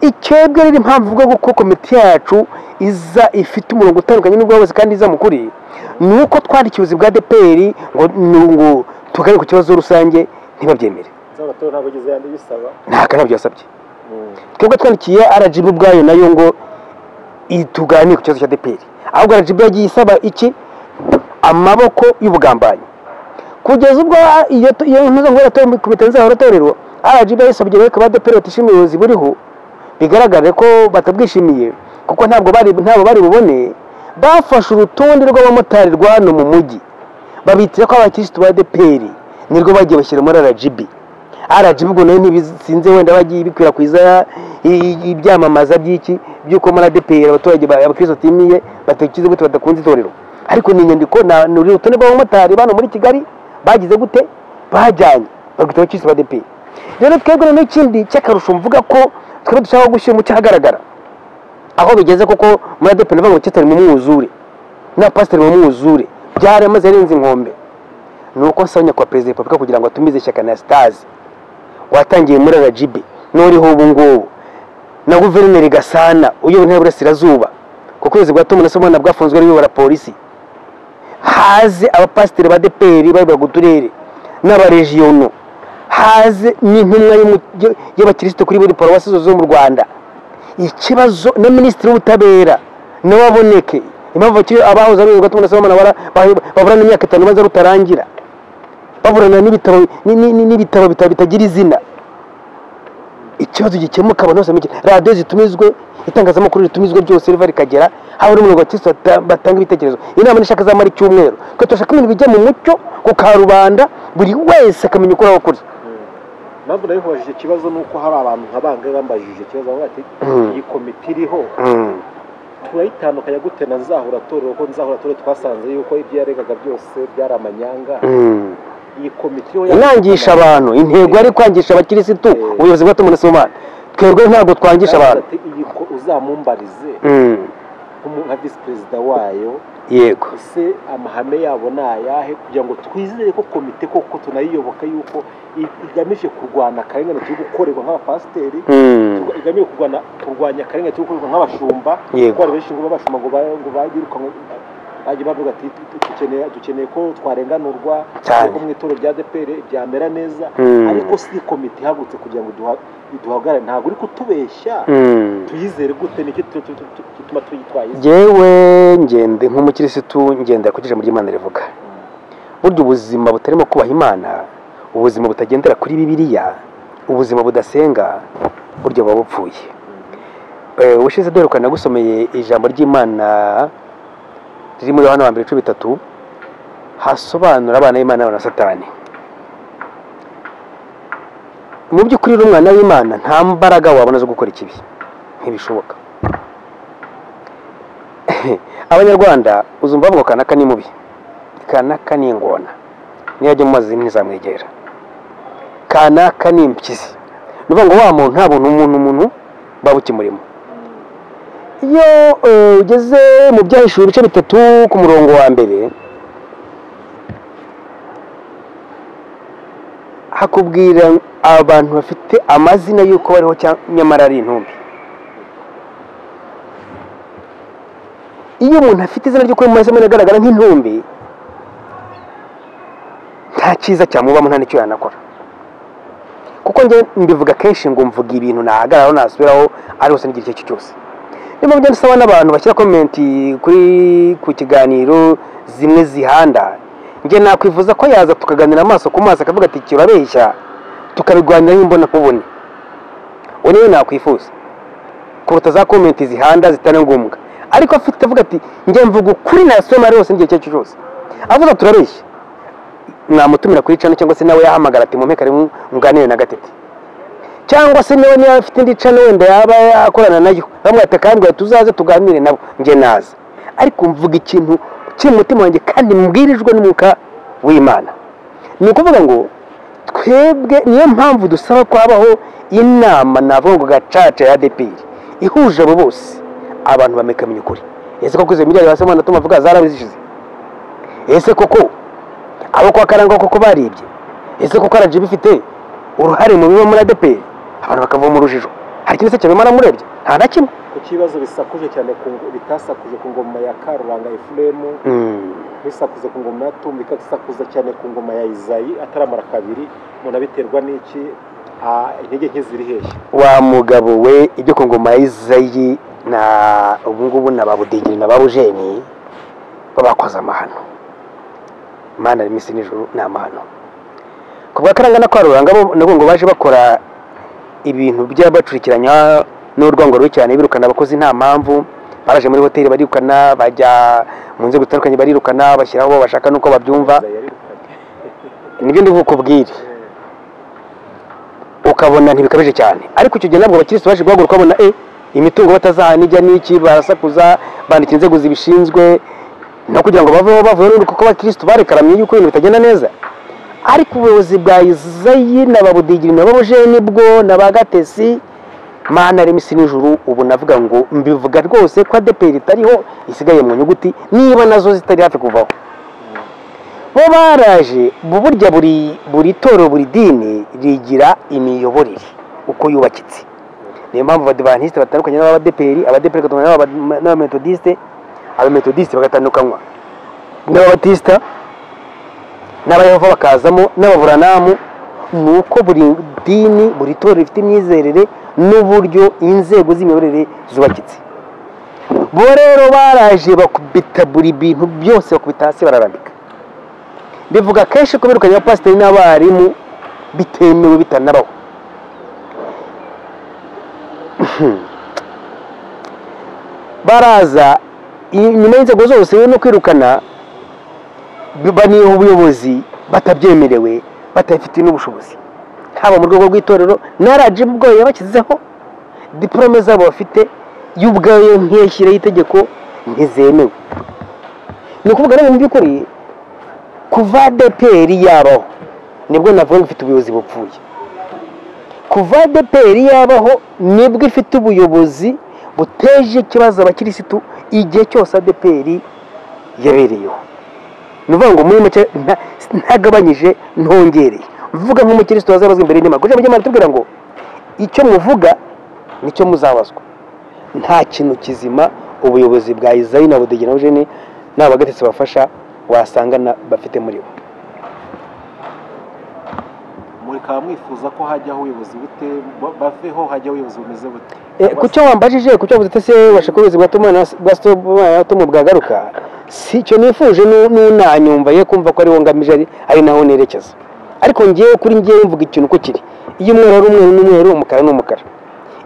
Icyebwe riri impamvu bwo ko komite yacu iza ifite umurongo utandukanye n'ubwabazi kandi iza mukuri nuko twarikiuzi bwa ADPR ngo tugare ku kibazo rusange ntibabyemere. Z'abatora ntabwo gize yandi bisaba. Nta nabyo yasabye. Twebwe twandikiye RGB ubwayo nayo ngo itugane ku kibazo cya ADPR. Ahubwo RGB yagiye isaba iki amaboko y'ubugambanyi. Kugeza ubwo iyo ntuzo ngo yatoye komite nzahoratorero RGB yasabye ko ADPR batishimiye ubuyobozi buriho bigaragare ko batabwishimiye kuko ntabwo bari bubone bafashe urutonde rw'abamotari rwa hano mu mujyi babitira ko abakirisitu ba ADPR nirwo bagiye bashyira muri RGB. RGB ubwo nayo ntibisinze wenda bagiye bikwirakwiza ibyamamaza by'iki by'uko muri ADPR abaturage abakristo timiye batakize gute badakunze itorero ariko ni inyandiko nuri urutonde rw'abamotari bano muri Kigali bagize gute bajyanye bagita abakristo ba ADPR rero twebwe n'ikindi cy'akarusho mvuga ko twari dushaka gushyira mu cyahagaragara aho bigeze koko muri ADPR n'abantu cyatari mu mwuzure na pastor mu mwuzure byari amaze yarenze inkombe nuko nsanya kwa president Republika kugira ngo atumize ishyaka na Stars watangiye muri RGB nuriho ubu ngubu na guverineri Gasana uyoboye intara y'Iburasirazuba ku kwezi gwa Tom Nasomana bwafunzwe ari bibara polisi haze abapasiteri ba ADPR bari baguturere n'abaregiono haze n'intumwa y'abakristo kuri buri paruwasi zo mu Rwanda ikibazo na ministri w'ubutabera n'ababoneke impamvu kiri abahoze ari Tom Nasomana baburana imyaka 5 maze rutarangira baburana n'ibitabo bitagira izina ikibazo gikemuka abantu bose radio zitumizwe itangazamakuru ritumizwe byose riva rikagera aho uri mu Rwanda batanga ibitekerezo inama n'ishaka za mari cyumweru ko turashaka ibintu bijya mu mucyo ku karubanda buri wese akamenya uko akora nabwo nabihojije ikibazo nuko hari abantu nk'abanga bambajije ikibazo bati iyi komite iriho turayitandukanya gute na Nzahura Torero ko Nzahura Torero twasanze yuko ibyo yaregaga byose byari amanyanga iyi komite inangisha abantu intego ari kwangisha abakirisitu ubuyobozi bwa Tom Nasomana twebwe ntabwo twangisha abantu iyi ko uzamumbarize nka vice president wayo yego ese amahame yabo nayahe kugira ngo twizere ko komite koko tunayiyoboka yuko igamije kurwana akarengane turi gukorerwa nk'abapasiteri igamije kurwanya akarengane turi gukorerwa nk'abashumba kuko ari benshi ngo babashumba ngo bagirukanwe baje bavuga ati dukeneye ko twarenganurwa ko mu itoro rya ADPR byamera neza ariko si komite ihagutse kugira ngo duhagare ntabwo uri kutubeshya tuyizere gute niki tutuma tuyitwaye jewe ngende nk'umukirisitu ngenda kugije muri Imana rivuga buryo ubuzima butarimo kubaha Imana ubuzima butagendera kuri Bibiliya ubuzima budasenga buryo babupfuye ushize dore kana gusomeye ijambo ry'Imana riri muri Yohana 2:3 hasobanura abana b'Imana na Satani mu by'ukuri umwana w'Imana nta mbaraga wabona zo gukora ikibi ntibishoboka abanyarwanda uzumva bavuga kanaka ni mubi kanaka ni ingona niyajya mu mazi ntizamwegera kanaka ni impyisi nuvuga ngo wa muntu nta buntu umuntu babukimurimo iyo ugeze mu byahishura ibice 3 ku murongo wa mbere hakubwira abantu bafite amazina yuko bariho nyamara ari intumbi iyo umuntu afite izina ryo kwemeza amene agaragara nk'intumbi nta cyiza cyamubamo nta nicyo yanakora kuko nge mbivuga kenshi ngo mvuga ibintu nahagararaho nasubiraho ari hose n'igihe cyo cyose niba byo nsaba n'abantu bashyira komenti ku kiganiro zimwe zihanda nge nakwifuza ko yaza tukaganira amaso ku maso akavuga ati kirabeshya tukabigwanira imbona kubone niwe nakwifuza kuruta za komenti zihanda zitana ngombwa ariko afite avuga ati nge mvuga ukuri nasoma ari hose n'igihe cyo cyose avuga turabeshya mwamutumira kuri channel cyangwa se nawe yahamagara ati mumpeka ari nganire na Gatete cyangwa se niwe niba afite indi channel wenda yaba akorana nayo bamwata kandi tuzaze tuganire nabo nge naza ariko mvuga ikintu cy'umutima wanjye kandi mbwirijwe n'umuka w'Imana ni ukuvuga ngo twebwe niyo mpamvu dusaba ko habaho inama navuga ngo gacaca ya ADPR ihuje abo bose abantu bamekamenya ukuri ese koko izo miliyari basemana tumavuga zarabizishize ese koko abo kwa Karangwa koko baribye ese koko RGB ifite uruhare mu bimwe muri ADPR abantu bakava mu rujijo hari kinese cyabimara murebye nta na kimwe ku kibazo bisakuje cyane bitasakuje ku ngoma ya Karuranga Efuremu bisakuze ku ngoma ya Tumbi kasakuza cyane ku ngoma ya Izayi ataramara kabiri umuntu abiterwa n'iki intege nke ziri heshye wa mugabo we ibyo ku ngoma ya Izayi na ubungubu na babudingiri na babujeni babakoza amahano Imana rimisi nijoro na amahano kubwa Karanga na Karuranga nabo ngo baje bakora ibintu by'abacurikiranya n'urwango rwo cyane birukana abakozi nta mpamvu baraje muri hoteli barikana bajya mu nzego zitandukanye barirukana bashyiraho bashaka nuko babyumva nibyo ndi kukubwira ukabona ntibikabije cyane, ariko icyo gihe nabwo abakirisitu baje guhaguruka babona imitungo batazahana ijya n'iki, barasakuza bandika inzego zibishinzwe no kugira ngo bavuye n'undi, kuko abakirisitu barekaramye yuko ibintu bitagenda neza. Ariko ubuyobozi bwa Izayi n'ababudigiri n'ababujeni bwo n'abagatesi mana remisi n'ijuru, ubu navuga ngo mbivuga rwose ko ADEPR itariho isigaye mu nyuguti, niba nazo zitari hafi kuvaho. Bo baraje burya buri toro buri dini rigira imiyoborere uko yubakitse. Niyo mpamvu abadivantiste batandukanye n'ADEPR, ADEPR gatandukanye n'abametodiste, abametodiste bagatandukanywa n'ababatista, n'abayehova bakazamo, n'ababuranamu. Nuko buri dini buri toro rifite imyizerere n'uburyo inzego z'imiyoborere zubakitse. Bo rero baraje bakubita buri bintu byose, bakubita hasi bararambika. Bivuga kenshi ko birukanye abapasiteri n'abarimu bitemewe bitanabaho. Baraza nyuma y'inzego zose no kwirukana, baniha ubuyobozi batabyemerewe, batafite n'ubushobozi, haba mu rwego rw'itorero n'araje ubwo yabakizeho diplome zabo bafite y'ubwayo nk'iyashyiraho itegeko ntizemewe. Ni ukuvuga rero mu by'ukuri kuva ADEPR yabaho nibwo navuga ngo ifite ubuyobozi bupfuye. Kuva ADEPR yabaho nibwo ifite ubuyobozi buteje ikibazo abakirisitu igihe cyose ADEPR yabereyeho. Ni ukuvuga ngo muri make ntagabanyije ntongereye, mvuga nk'umukirisitu wazabazwa imbere y'Imana, kuko Imana itubwira ngo icyo muvuga nicyo muzabazwa. Nta kintu kizima ubuyobozi bwa Izayi n'ababudigiri n'ababujeni n'abagatesi bafasha wasanga bafite muri bo. Murikaba mwifuza ko hajyaho ubuyobozi bute, baveho hajyaho ubuyobozi bumeze bute? Kucyo wambajije, kucyo buzite se bashaka ubuyobozi bwatuma bwagaruka, si cyo nifuje n'unanyumva ye kumva ko ari wo ngamije ari naho nerekeza. Ariko ngiye kuri ngiye mvuga ikintu ko kiri, iyo umweru ari umweru n'umweru, umukara n'umukara.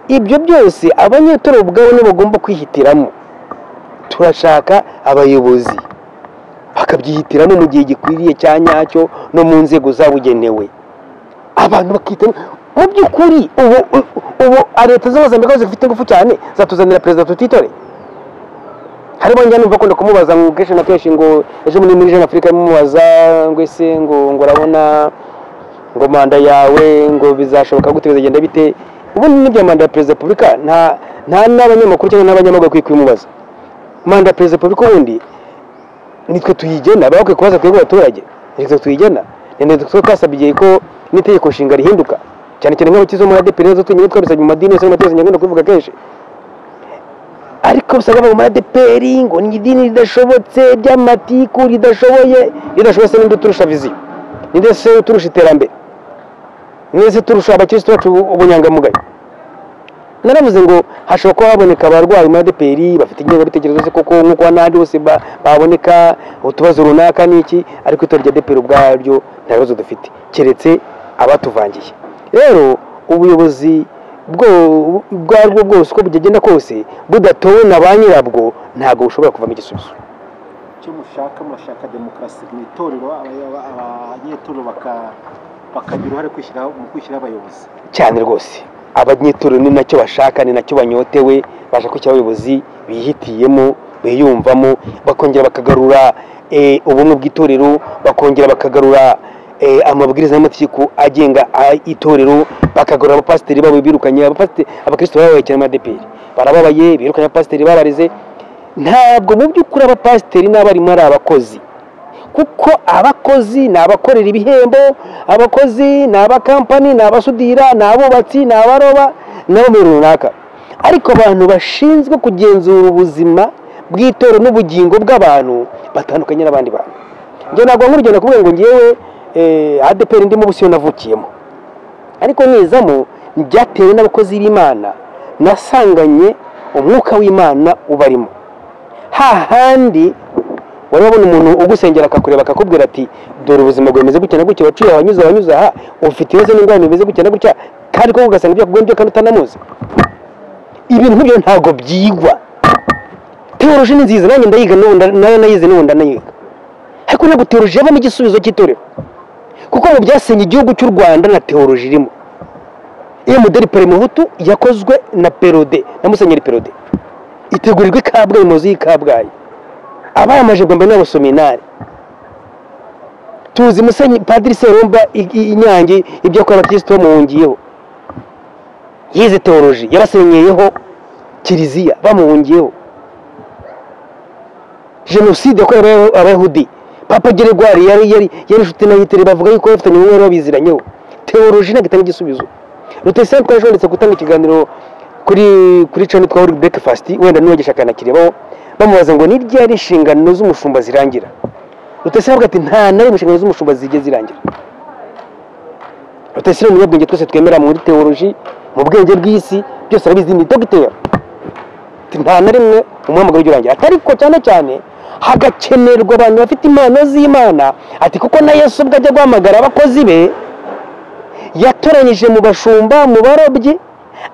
Ibyo byose abanyetoro ubwabo nibo bagomba kwihitiramo. Turashaka abayobozi bakabyihitiramo mu gihe gikwiriye cya nyacyo no mu nzego zabugenewe. Abantu bakita mu by'ukuri ubu leta z'Amazambika zifite ingufu cyane zatuzanira perezida tutitore. Harimo njya numva ko kumubaza ngo kenshi na kenshi ngo ejo muri Jeune Afrique mubaza ngo ese ngo urabona ngo manda yawe ngo bizashoboka gute, bizagenda bite? Ubu ni bya manda ya perezida wa Repubulika nta n'abanyamakuru cyangwa n'abanyamaguru kwimubaza. Manda ya perezida wa Repubulika ubundi nitwe tuyigena, bakwiye kubaza twebwe abaturage, nitwe tuyigena. Nitwe twasabye ko n'itegeko nshinga rihinduka, cyane cyane nk'abakizo muri ADEPR nazo twenyine twabisabye mu madini yose n'amategeko nyarwanda kuvuga kenshi. Ariko usanga muri ADEPR ngo ni idini ridashobotse ry'amatiku, ridashobotse n'indi turusha viziyo, n'indi se turusha iterambere, n'indi turusha abakirisitu bacu ubunyangamugayo. Naravuze ngo hashobora kuba haboneka abarwayi muri ADEPR bafite ingengabitekerezo zose koko nk'uko n'ahandi hose baboneka utubazo runaka n'iki, ariko itorero rya ADEPR ubwaryo nta bibazo dufite keretse abatuvangiye. Rero ubuyobozi bwarwo bwose uko bugenda kose budatowe na ba nyirabwo ntabwo bushobora kuvamo igisubizo. Icyo mushaka demokarasi mu itorero, abanyetorero bakagira uruhare mu kwishyiraho abayobozi cyane rwose. Abanyetorero ni nacyo bashaka, ni nacyo banyotewe, bashaka ko abayobozi bihitiyemo, biyumvamo, bakongera bakagarura ubumwe bw'itorero, bakongera bakagarura amabwiriza n'amategeko agenga itorero, bakagarura abapasiteri babo birukanye, abakristo babaye cyane muri ADEPR barababaye, birukanye abapasiteri babareze. Ntabwo mu by'ukuri abapasiteri n'abarimu ari abakozi, kuko abakozi ni abakorera ibihembo, abakozi ni abakampani, ni abasudira, ni abubatsi, ni abaroba nabo muri runaka. Ariko abantu bashinzwe kugenzura ubuzima bw'itorero n'ubugingo bw'abantu batandukanye n'abandi bantu. Njye ntabwo nk'urugendo kuvuga ngo ngewe ADEPR ndimo busiyo navukiyemo, ariko nizamo byatewe n'abakozi b'Imana nasanganye umwuka w'Imana ubarimo. Hahandi warabona umuntu ugusengera akakureba akakubwira ati dore ubuzima bwemeze gutya na gutya, waciye wanyuze aha, ufite ibibazo n'ingorane bimeze gutya na gutya, kandi ko ugasanga ibyo akubwiye kandi utanamuzi. Ibintu nk'ibyo ntabwo byigwa. Teoloji ni nziza, nanjye ndayiga nayo nayize n'ubu ndanayiga, ariko ntabwo teoloji yavamo igisubizo cy'itorero, kuko mu byasenye igihugu cy'u Rwanda na teoloji irimo. iyo modeli Parimuhutu yakozwe na Perode na Musenyeri Perode itegurirwa Kabgayi muzi y'Ikabgayi abayamaje Gombe n'abasominari tuzi Musenyeri Padiri Seromba Inyange ibyo akora Kristo bamuhungiyeho yize teoloji yabasenyeyeho kiliziya bamuhungiyeho jenoside yakorewe abayahudi Papa Gregoire yari inshuti na Hitler bavuga yuko bafitanye umwe babiziranyeho teoloji nagitanga igisubizo Rutayisire twajondetse gutanga ikiganiro kuri channel twa Breakfast wenda n'uwagishakana kirebaho bamubaza ngo ni ryari inshingano z'umushumba zirangira Rutayisire avuga ati nta nari inshingano z'umushumba zige zirangira Rutayisire mu bwenge twese twemera muri teoloji mu bwenge bw'isi byose arabizi ni docteur nta na rimwe umuhamagaro urangira atariko cyane cyane hagakenerwa abantu bafite impano z'Imana ati kuko na Yesu ubwo ajya guhamagara abakozi be yatoranyije mu bashumba mu barobyi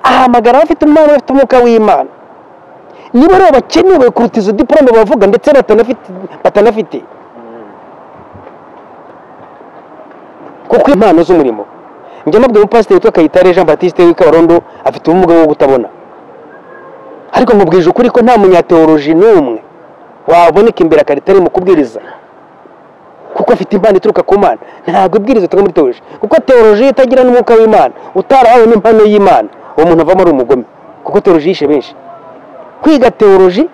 ahamagara abafite impano bafite umwuka w'Imana niba rero bakenewe kuruta izo diplome bavuga ndetse batanafite kuko impano z'umurimo njye mabwiye umupasiteri witwa Kayitare Jean Baptiste w'Ikabarondo afite ubumuga bwo kutabona ariko nkubwije ukuri ko nta munyateoloji n'umwe waboneka imbere akaritari mu kubwiriza kuko afite impano ituruka ku Mana ntabwo ibwiriza tuga muri teoloji kuko teoloji itagira n'umwuka w'Imana utarahawe n'impano y'Imana uwo muntu avamo ari umugome kuko teoloji yishe benshi kwiga teoloji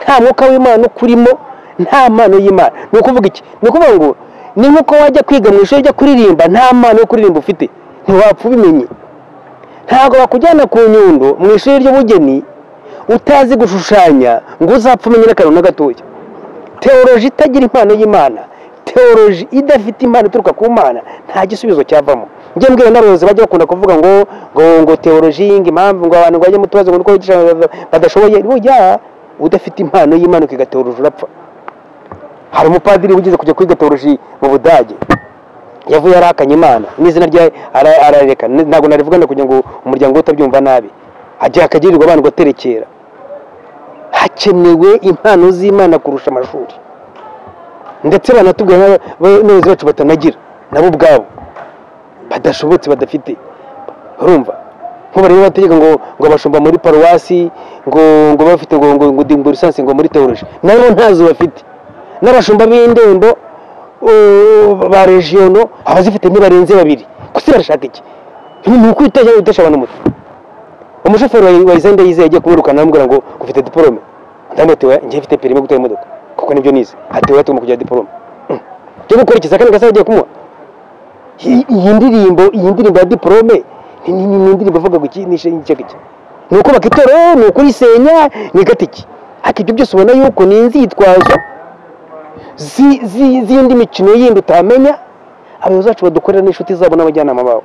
nta mwuka w'Imana ukurimo nta mpano y'Imana ni ukuvuga iki ni ukuvuga ngo ni nkuko wajya kwiga mu ishuri ujya kuririmba nta mpano yo kuririmba ufite ntiwapfa ubimenye ntabwo bakujyana ku Nyundo mu ishuri ry'ubugeni utazi gushushanya ngo uzapfa umenye n'akantu na gatoya teoloji itagira impano y'Imana teoloji idafite impano ituruka ku Mana nta gisubizo cyavamo njye mbwira n'abayobozi bajya bakunda kuvuga ngo teoloji impamvu ngo abantu bajye mutubazo ngo uko badashoboye burya udafite impano y'Imana ukiga teoloji urapfa hari umupadiri ugize kujya kwiga teoloji mu Budage yavuye arakanye Imana n'izina rye arareka ntabwo narivuga kugira ngo umuryango utabyumva nabi ajya akagirirwa abantu guterekera hakenewe impano z'Imana kurusha amashuri ndetse banatubwira n'abayobozi bacu batanagira nabo ubwabo badashobotse badafite urumva nkuba rero bategeka ngo abashumba muri paruwasi ngo bafite ngo dimbo lisansi ngo muri teoloji nabo ntazo bafite n'abashumba b'indembo ba regiono abazifite ntibarenze babiri gusa barashaka iki ni ukwitaje udasha abantu muto umushoferi wa Izende yize yagiye kumurukana amubwira ngo ufite diplome ndamutewe ngiye mfite permis gutwara imodoka kuko nibyo nize atewe atuma kugira diplome cyo gukurikiza kandi gasagiye kumwa iyi ndirimbo ya diplome ni indirimbo ivuga guki nishe n'icyo nuko bakitoro ni ukuri senya ni gatiki akibyo byose ubona yuko ni inzitwazo zindi mikino yindi utamenya abayobozi bacu badukorera n'inshuti zabo n'abajyanama babo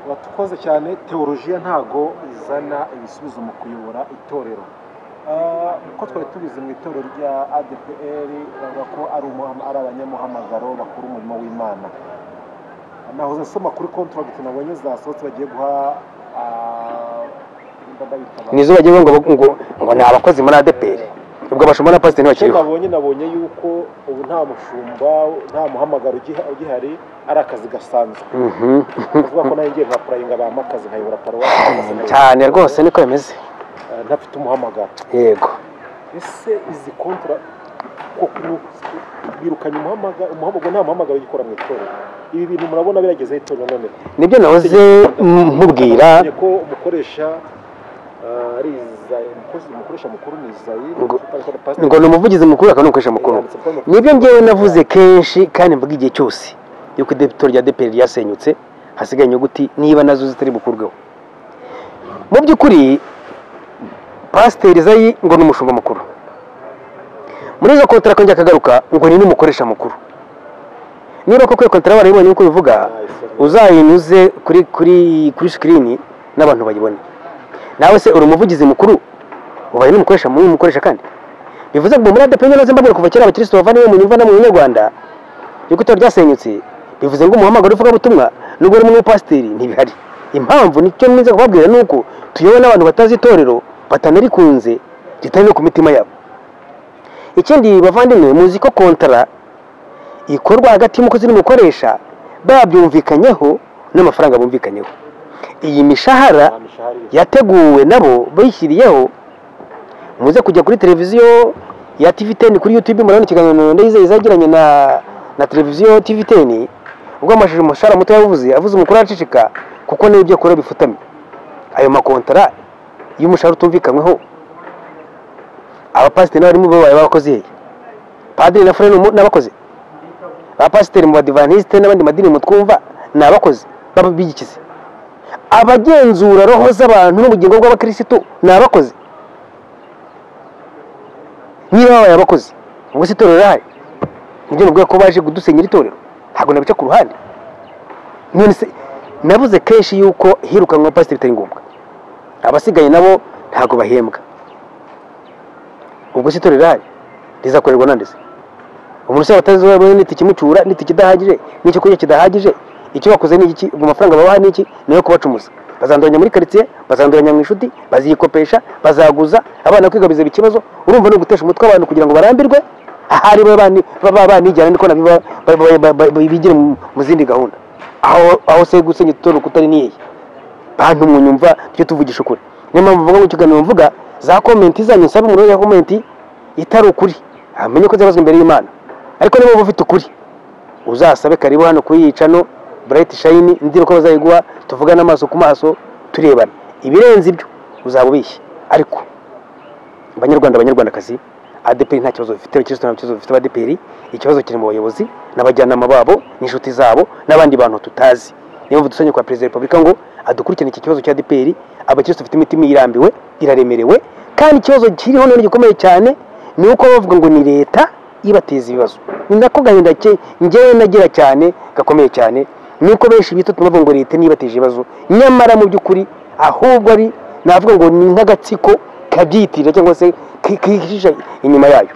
batukoze cyane teolojiya ntago izana ibisubizo mu kuyobora itorero uko twari tubizi mu itorero rya ADPR bavuga ko ari abanyamuhamagaro bakora umurimo w'Imana nahoze nsoma kuri contract nabonye zasohotse bagiye guha nizo bagiye ngo ni abakozi muri ADPR ubwo abashumba na pasiteri bakiriho nabonye yuko ubu nta mushumba nta muhamagaro ugihari ari akazi gasanzwe bavuga ko nayo ngiye nka prayinga bamakazi nkayobora paruwasi cyane rwose niko bimeze ntafite umuhamagaro yego ese izi kontra ko birukanye umuhamagaro nta muhamagaro ugikora mu itorero ibi bintu murabona birageze itorero none nibyo nahoze nkubwira ko umukoresha umukoresha mukuru ni Isayi ngo ni umuvugizi mukuru akaba n'umukoresha mukuru nibyo ngewe navuze kenshi kandi mvuga igihe cyose yuko itorero rya ADPR ryasenyutse hasigaye inyuguti niba nazo zitari bukurweho mu by'ukuri pasiteri Isayi ngo ni umushumba mukuru muri izo kontara kongera akagaruka ngo ni n'umukoresha mukuru niba koko kontara barayibonye uko bivuga uzayinyuze kuri screen n'abantu bayibone nawe se uri umuvugizi mukuru ubaye n'umukoresha kandi bivuze ngo muri ADPR nazo mbabwira kuva kera abakristo bavaniwe mu nyumva no mu Nyarwanda yuko itorero ryasenyutse bivuze ngo umuhamagaro uvuga butumwa nubwo ari mu pasiteri ntibihari impamvu nicyo mwiza kubabwira nuko tuyobowe n'abantu batazi itorero batanarikunze ritari no ku mitima yabo ikindi bavandimwe muzi ko kontara ikorwa hagati y'umukozi n'umukoresha babyumvikanyeho n'amafaranga bumvikanyeho. Iyi mishahara yateguwe nabo bayishyiriyeho, muze kujya kuri televiziyo ya TV10 kuri YouTube murabona ikiganiro Ndayizeye izagiranye na televiziyo TV10, ubwo amashije umushahara muto yavuze avuze umukuru acicika kuko n'ibyo akora bifutamye. Ayo makontara y'umushahara utumvikanyweho abapasiteri n'abarimo babaye bakoze hehe? Padiri na frere n'abakoze, abapasiteri mu badivantiste n'abandi madini mutwumva n'abakoze babigikize, abagenzura roho z'abantu n'ubugingo bw'abakristo n'abakoze. Niba babaye abakozi ngo se itorero rihari, nibyo nubwo ko baje kudusenyera itorero, ntabwo nabica ku ruhande. Navuze kenshi yuko hirukanwa pasiteri bitari ngombwa, abasigaye nabo ntabwo bahembwa. Ubwo se itorero rihari rizakorerwa nande se? Umuntu se batazobone nitikimucura nitikidahagije n'icyo kurya kidahagije, icyo bakoze ni iki? Ubwo amafaranga babaha ni iki? Niyo kubacumuza. Bazanduranya muri quartier, bazanduranya mu inshuti, bazikopesha, bazaguza abana kwigabiza bikibazo. Urumva no gutesha umutwe abantu kugira ngo barambirwe, ahari baba nijyana niko nabiba bigire mu zindi gahunda. Aho se gusenya itorero kutari niye bantu munyumva tujye tuvugisha ukuri. Niyo mpamvu mvuga mu kiganiro mvuga za comment zanyu, nsaba umuntu ya comment itari ukuri amenye ko zabazwe imbere y'Imana. Ariko niba ufite ukuri uzasabe karibu hano kuyicano Bright Shine, ndiro ko bazayiguha tuvuga n'amaso ku maso turebana. Ibirenze ibyo uzabubishye. Ariko abanyarwandakazi ADPR nta kibazo bifite, abakristo nta kibazo bifite. ADPR ikibazo kiri mu bayobozi n'abajyanama babo n'inshuti zabo n'abandi bantu tutazi. Niyo mvuga dusanye kwa President Republika ngo adukurikirane iki kibazo cya ADPR. Abakristo bafite imitima irambiwe, iraremerewe, kandi ikibazo kiriho none gikomeye cyane ni uko bavuga ngo ni leta ibateza ibibazo. Ni nako gahinda ngewe nagira cyane gakomeye cyane, nuko benshi bita tuvuga ngo leta nibateje ibibazo, nyamara mu by'ukuri ahubwo ari navuga ngo ni nk'agatsiko kabyitira cyangwa se kikisha inyuma yayo.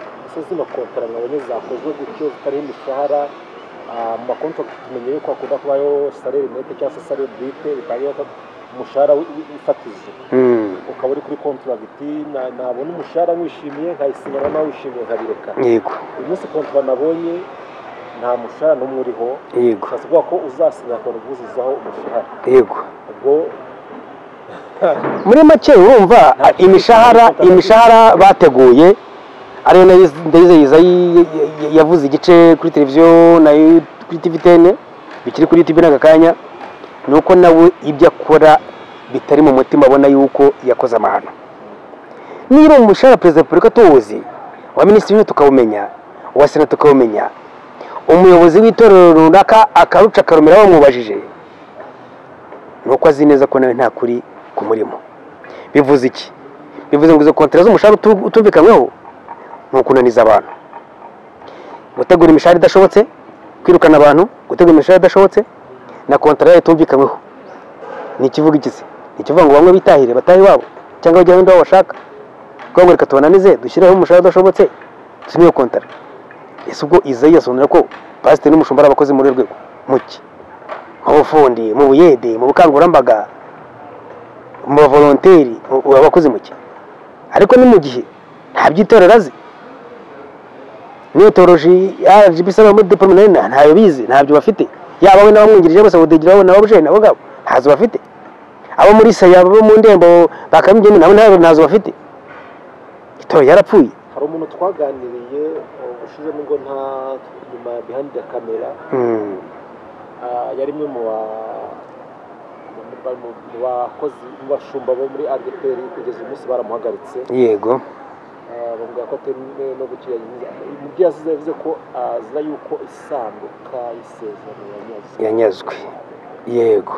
Zino kontara nkabonye zakozwe gutyo zitari imishahara, amakontra tumenyeye ko akunda kubayo salaire nete cyangwa se salaire brute, bikaba umushahara wifatizo. Ukaba uri kuri contract nabona umushahara mwishimiye nkayisinyana nawe wishimiye nkabireka. Yego. Uyu munsi kontra nabonye nta mushahara n'umwe uriho. Yego. Basabwa ko uzasinya ko uguzizaho umushahara. Yego. Ubwo muri make urumva imishahara bateguye ariyo Ndayizeye yavuze igice kuri televiziyo na kuri TV10 bikiri kuri YouTube n'agakanya, nuko nawe ibyo akora bitari mu mutima abona yuko yakoze amahano. Niba umushahara Perezida wa Repubulika tuwuzi, wa minisitiri tukawumenya, wa senateri tukawumenya, umuyobozi w'itorero runaka akaruca karumira bamubajije, nuko azi neza ko nawe nta kuri ku murimo. Bivuze iki? Bivuze ngo izo kontara z'umushahara utumvikanyweho ni ukunaniza abantu, gutegura imishahara idashobotse, kwirukana abantu, gutegura imishahara idashobotse, na kontara itumvikanyweho. Ni ikivuga ikisi? Ni ikivuga ngo bamwe bitahire batahe wabo cyangwa bajya aho bashaka, ko ngo reka tubananize dushyireho umushahara udashobotse tusinywe kontara. Ese ubwo Izayi yasonera ko pasiteri n'umushumba abakozi muri rwego muki, mu bufundi, mu buyede, mu bukangurambaga, mu volonteri, abakozi muki? Ariko ni mu gihe nta byitorera azi, niyo teoloji RGBC muri department ntayo bizi, ntabyo bafite. Yaba we n'abamwungirije bose budegira bo n'ababuje nabo gabo ntazo bafite. Abo muri saya bo mu ndembo bakamigene nabo ntazo bafite. Ito yarapfuye. Hari umuntu twaganiriye ushize ngo nta nyuma behind the camera, yari mwe mu bakozi bashumba bo muri ADPR kugeza umunsi baramuhagaritse. Yego. Bavuga ko no gukira mubyo yavuze ko azira yuko isanduka y'isezerano yanyazwe. Yego.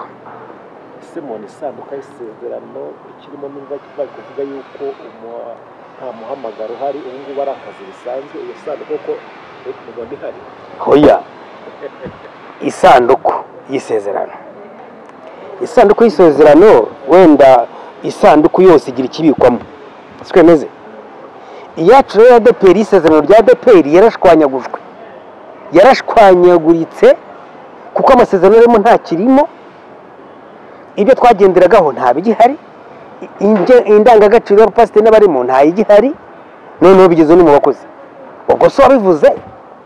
Simon isanduka y'isezerano ikirimo n'umva kivuga kuvuga yuko nta muhamagaro hari, ubu ngubu ari akazi bisanzwe. Iyo sanduka ko mugomba ihari. Hoya. Isanduku y'isezerano. Isanduku y'isezerano wenda isanduku yose igira ikibikwamo. Sikwemeze. Iyacu ya ADPR isezerano rya ADPR yarashwanyaguritse kuko amasezerano arimo nta kirimo, ibyo twagenderagaho nta bigihari, indangagaciro y'abapasiteri n'abarimo nta igihari, noneho bigeze no mu bakozi. Ubwo so wabivuze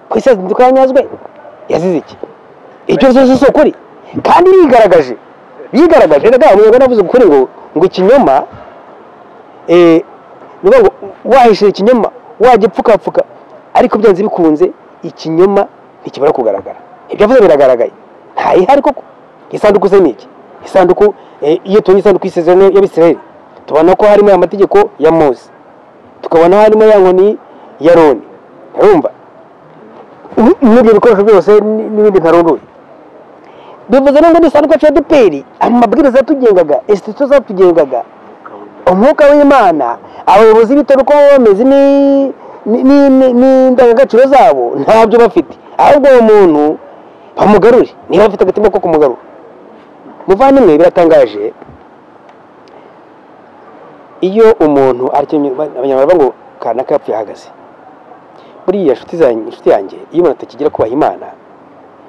ko isezerano yanyazwe yazize iki? Icyo cyose si ukuri. kandi bigaragaje rega umunyarwanda avuze ukuri ngo ikinyoma nuba ngo wahishe ikinyoma wajya pfukapfuka ariko byanze bikunze ikinyoma ntikibara kugaragara ibyo avuze biragaragaye ntayihari koko isanduku se niki isanduku iyo tubonye isanduku y'isezerano y'Abisirayeli tubona ko harimo amategeko ya Mose tukabona harimo ya nkoni ya Aroni urumva n'ibyo bikoresho byose n'ibindi ntarondoye bivuze ngo ni isanduku ya deperi amabwiriza yatugengaga institution zatugengaga umwuka w'Imana abayobozi b'itoro uko bameze n'indangagaciro zabo ntabyo bafite ahubwo uwo muntu bamugarure niba afite agatima ko kumugarura muvandimwe biratangaje iyo umuntu abanyarwanda ngo kanaka yapfuye ahagaze buriya inshuti yanjye iyo umuntu atakigira kubaha Imana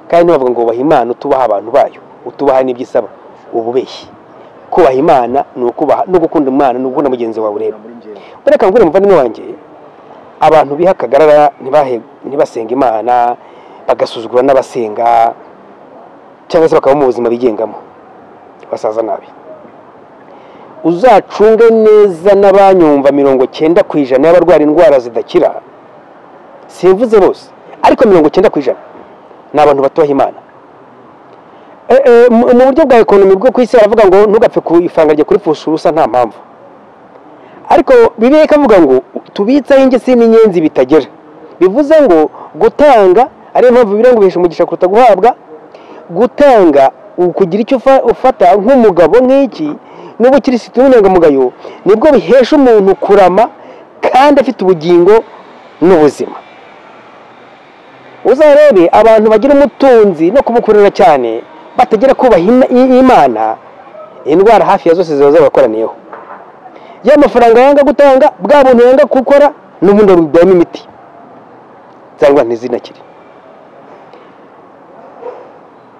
kandi ntibavuga ngo ubaha Imana utubaha abantu bayo utubaha n'ibyo isaba ububeshyi kubaha Imana ni ukubaha no gukunda Imana no gukunda mugenzi wawe ureba bureka ngure muvandimwe wanjye abantu bihakagarara ntibasenga Imana bagasuzugura n'abasenga cyangwa se bakaba mu buzima bigengamo basaza nabi uzacunge neza n'abanyumva 90% y'abarwara indwara zidakira simvuze bose ariko 90% ni abantu batubaha Imana mu buryo bwa ekonomi bwo kwisi aravuga ngo ntugapfe ku ifanga rye kuri fusha urusa nta mpamvu ariko Bibiliya ikavuga ngo tubitsa ingese n'inyenzi bitagera bivuze ngo gutanga ari mpamvu birengo bisha umugisha kuruta guhabwa gutanga ukugira icyo ufata nk'umugabo nk'iki n'ubu Kristo n'inyangamugayo nibwo bihesha umuntu kurama kandi afite ubugingo n'ubuzima uzarebe abantu bagira umutunzi no kumukorera cyane batagera kubaha Imana indwara hafi ya zose ziba zabakoraniyeho ya mafaranga yanga gutanga bwa buntu yanga gukora n'ubundi rubiyemo imiti cyangwa ntizinakire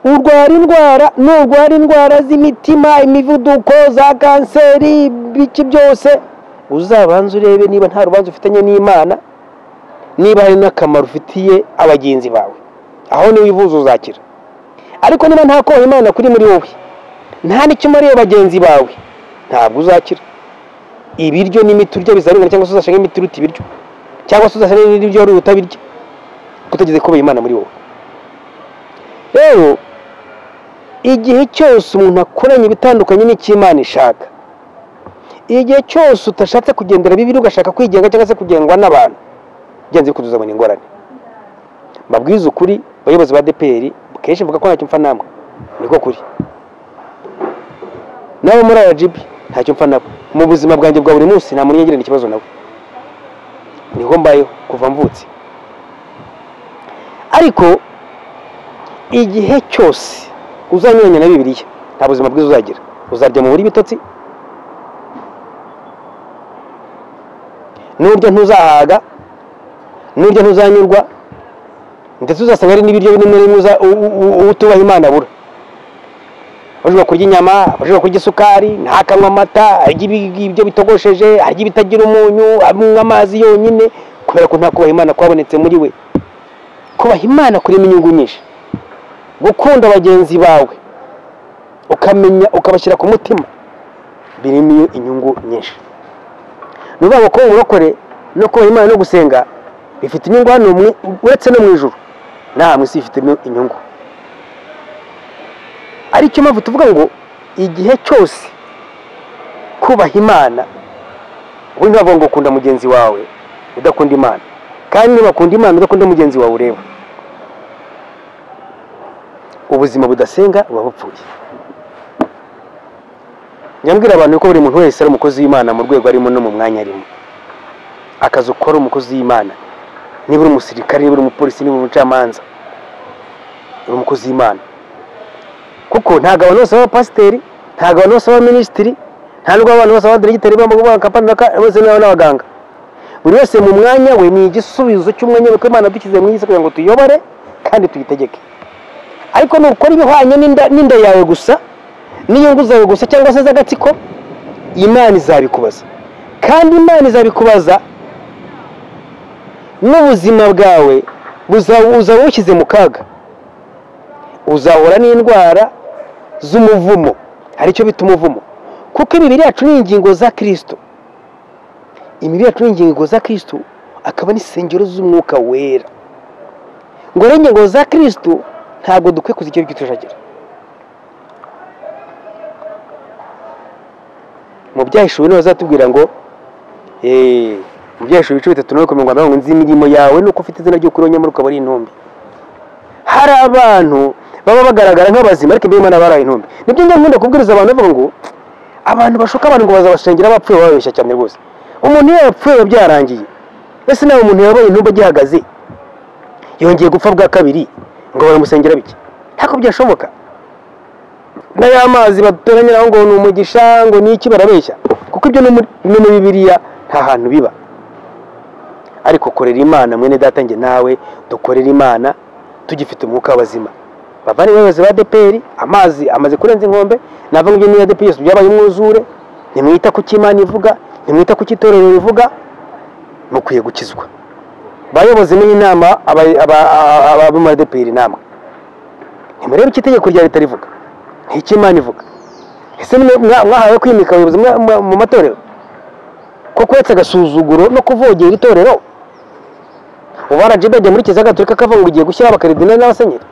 urwara indwara z'imitima imivuduko za kanseri biki byose uzabanza urebe niba nta rubanza ufitanye n'Imana niba hari n'akamaro ufitiye abagenzi bawe aho ni wivuza uzakira ariko niba nta ko Imana kuri muri wowe nta n'icyo mariye bagenzi bawe ntabwo uzakira ibiryo n'imiti urya bizarungana cyangwa se uzashaka imiti uruta ibiryo cyangwa se uzashaka n'ibiryo uruta birya kutageze kuba Imana muri wowe rero igihe cyose umuntu akoranye bitandukanye n'Imana ishaka igihe cyose utashatse kugendera Bibiliya ugashaka kwigenga cyangwa se kugengwa n'abantu byanze bikuzuzabona ingorane mabwiza ukuri abayobozi ba DPR kenshi mvuga ko ntacyo mfa namwe niko kuri nawe muri RGB ntacyo mfa nabo mu buzima bwanjye bwa buri munsi nta muntu yagirana ikibazo nawe niho mbayeho kuva mvutse ariko igihe cyose uzanyuranya na Bibiliya nta buzima bwiza uzagira uzarya mu buri bitotsi nurya ntuzahaga nurya ntuzanyurwa ndetse uzasanga ari n'ibiryo binini utubaha Imana bura bashobora kurya inyama bashobora kurya isukari ntakanywa amata arya ibyo bitogosheje arya ibitagira umunyu anywa amazi yonyine kubera ko nta kubaha Imana kwabonetse muri we kubaha Imana kurimo inyungu nyinshi gukunda bagenzi bawe ukamenya ukabashyira ku mutima birimo inyungu nyinshi nuvuga ko umurokore no kubaha Imana no gusenga bifite inyungu hano uretse no mu ijuru nta mwisi ifitemo inyungu ari cyo mpamvu tuvuga ngo igihe cyose kubaha Imana ubu ntavuga ngo ukunda mugenzi wawe udakunda Imana kandi niba ukunda Imana udakunda mugenzi wawe ureba ubuzima budasenga buba bupfuye nyambwira abantu ko buri muntu wese ari umukozi w'Imana mu rwego arimo no mu mwanya arimo akazi ukora umukozi w'Imana niba uri umusirikare niba uri umupolisi niba uri umucamanza uri umukozi w'Imana kuko ntago abantu bose baba pasiteri ntago abantu bose baba minisitiri ntabwo abantu bose baba diregiteri bose n'abaganga buri wese mu mwanya we ni igisubizo cy'umwanya w'uko Imana dukize mu isi kugira ngo tuyobore kandi tuyitegeke ariko nukora ibihwanye n'inda yawe gusa n'inyungu zawe gusa cyangwa se z'agatsiko Imana izabikubaza kandi Imana izabikubaza n'ubuzima bwawe uzaba ushyize mu kaga uzahura n'indwara z'umuvumo, hari icyo bita umuvumo, kuko imibiri yacu ni ingingo za Kristo. Imibiri yacu ni ingingo za Kristo, akaba n'isengero z'umwuka wera. Ngo rero ingingo za Kristo ntabwo dukwiye kuzikira ibyo tujagira. Mu byahishuwe niho bazatubwira ngo mu byahishuwe ibice 3:40 ngo nzi imirimo yawe nuko ufite izina ry'ukuri nyamara ukaba ari intumbi. Hari abantu baba bagaragara nk'abazima ariko imbere y'Imana baraye intumbi. Nibyo nkunda kubwiriza abantu bavuga ngo abantu bashuka abantu ngo bazabashengera abapfuye babeshya cyane rwose. Umuntu iyo yapfuye byarangiye, ese nawe umuntu yabaye intumbi agihagaze yongeye gupfa bwa kabiri ngo baramusengera biki? Ntabwo byashoboka. N'aya mazi batoranyiraho ngo ni umugisha ngo ni iki barabeshya, kuko ibyo no muri Bibiliya nta hantu biba. Ariko korera Imana mwene data nge nawe dukorera Imana tugifite umwuka w'abazima. Bavani bayobozi ba ADEPR, amazi amaze kurenza inkombe, navuga ibyo ni ADEPR yose byabaye umwuzure. Nimwita ku cy'Imana ivuga, nimwita ku cy'itorero rivuga, mukwiye gukizwa. Bayobozi n'inama aba mu ADEPR namwe, nimurebe ikitegeko rya leta rivuga, nk'Imana ivuga. Ese mwahawe kwimika abayobozi mu matorero ko kwetse agasuzuguro no kuvogera itorero? Ubara jibajya muri Kiliziya Gatolika kavuga ngo ugiye gushyira abakaridinali n'abasenyeri.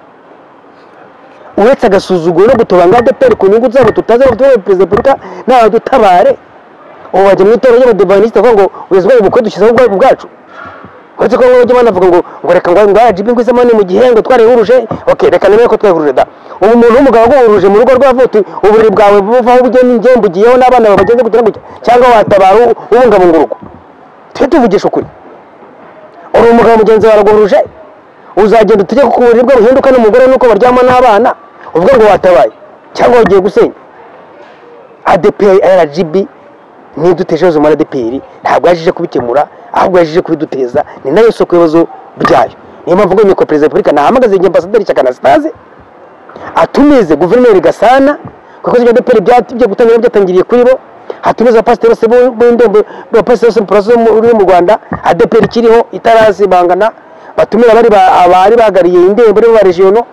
Uretse agasuzuguro no gutobanga ADEPR ku nyungu zabo tutaza gutwara perezida Repubulika n'abadutabare. Ubu bajya mu itorero ry'Abadivantisite bavuga ngo wezwe ubukwe dushyizeho ubwabo bwacu. Uretse ko ngo banavuga ngo reka ngo RGB ngwizemo ni mu gihe ngo twarehuruje. Okay, reka nemeye ko twehuruje da. Ubu umuntu w'umugabo guhuruje mu rugo rw'avuti uburiri bwawe buvaho bugeni ngembu giyeho n'abana babagenze kugira ngo cyangwa watabara ubungabunga urugo. Twe tuvugisha ukuri. Uri umugabo mugenzi wawe guhuruje, uzagenda utegeka ku buriri bwo buhinduka n'umugore nuko baryama n'abana, uvuga ngo watabaye cyangwa ugiye gusenya. ADEPR RGB ni dutejeje mu ADEPR ntabwo yajije kubikemura, ahubwo yajije kubiduteza. Ni nayo soko ibibazo byayo. Niyo mpamvu ngo nyoko perezida Repubulika nahamagaze igihe ambasaderi Shyaka Anastase atumize guverineri Gasana, kuko ibyo ADEPR byo gutangira byatangiriye kuri bo. Hatumiza pasiteri se b'indembe pasiteri se proso muri mu Rwanda, ADEPR kiriho itarasi bangana, batumira bari bagariye indembe bo ba regiono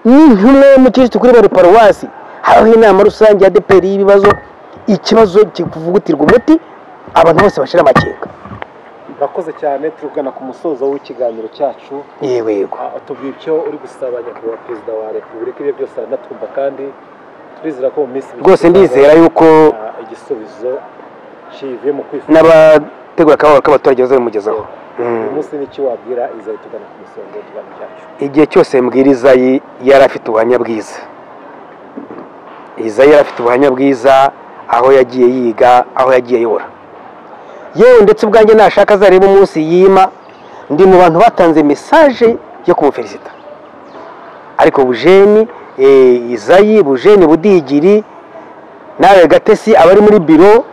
n'intumwe mu Kristo kuri bari paruwasi. Haho inama rusange ya ADEPR y'ibibazo, ikibazo kikuvugutirwa umuti, abantu bose bashira amakeka. Murakoze cyane, turugana ku musozo w'ikiganiro cyacu. Yego tubwire icyo uri gusaba nyakubahwa perezida wa Repubulika. Ibyo byose aratumva kandi turizera ko mu minsi rwose ndizera yuko igisubizo kivuye mu kwifuza n'abategura akababaro k'abaturage bazabimugezaho. Uyu munsi n'iki wabwira Izayi tugana ku musozo w'ikiganiro cyacu? Igihe cyose mbwira Izayi yari afite ubuhamya bwiza. Izayi yari afite ubuhamya bwiza, aho yagiye yiga, aho yagiye yora. Yewe ndetse ubwanjye nashaka azareba umunsi yima ndi mu bantu batanze message yo kumufelicita. Ariko bujeni Izayi, bujeni Budigiri nawe Gatesi abari muri biro,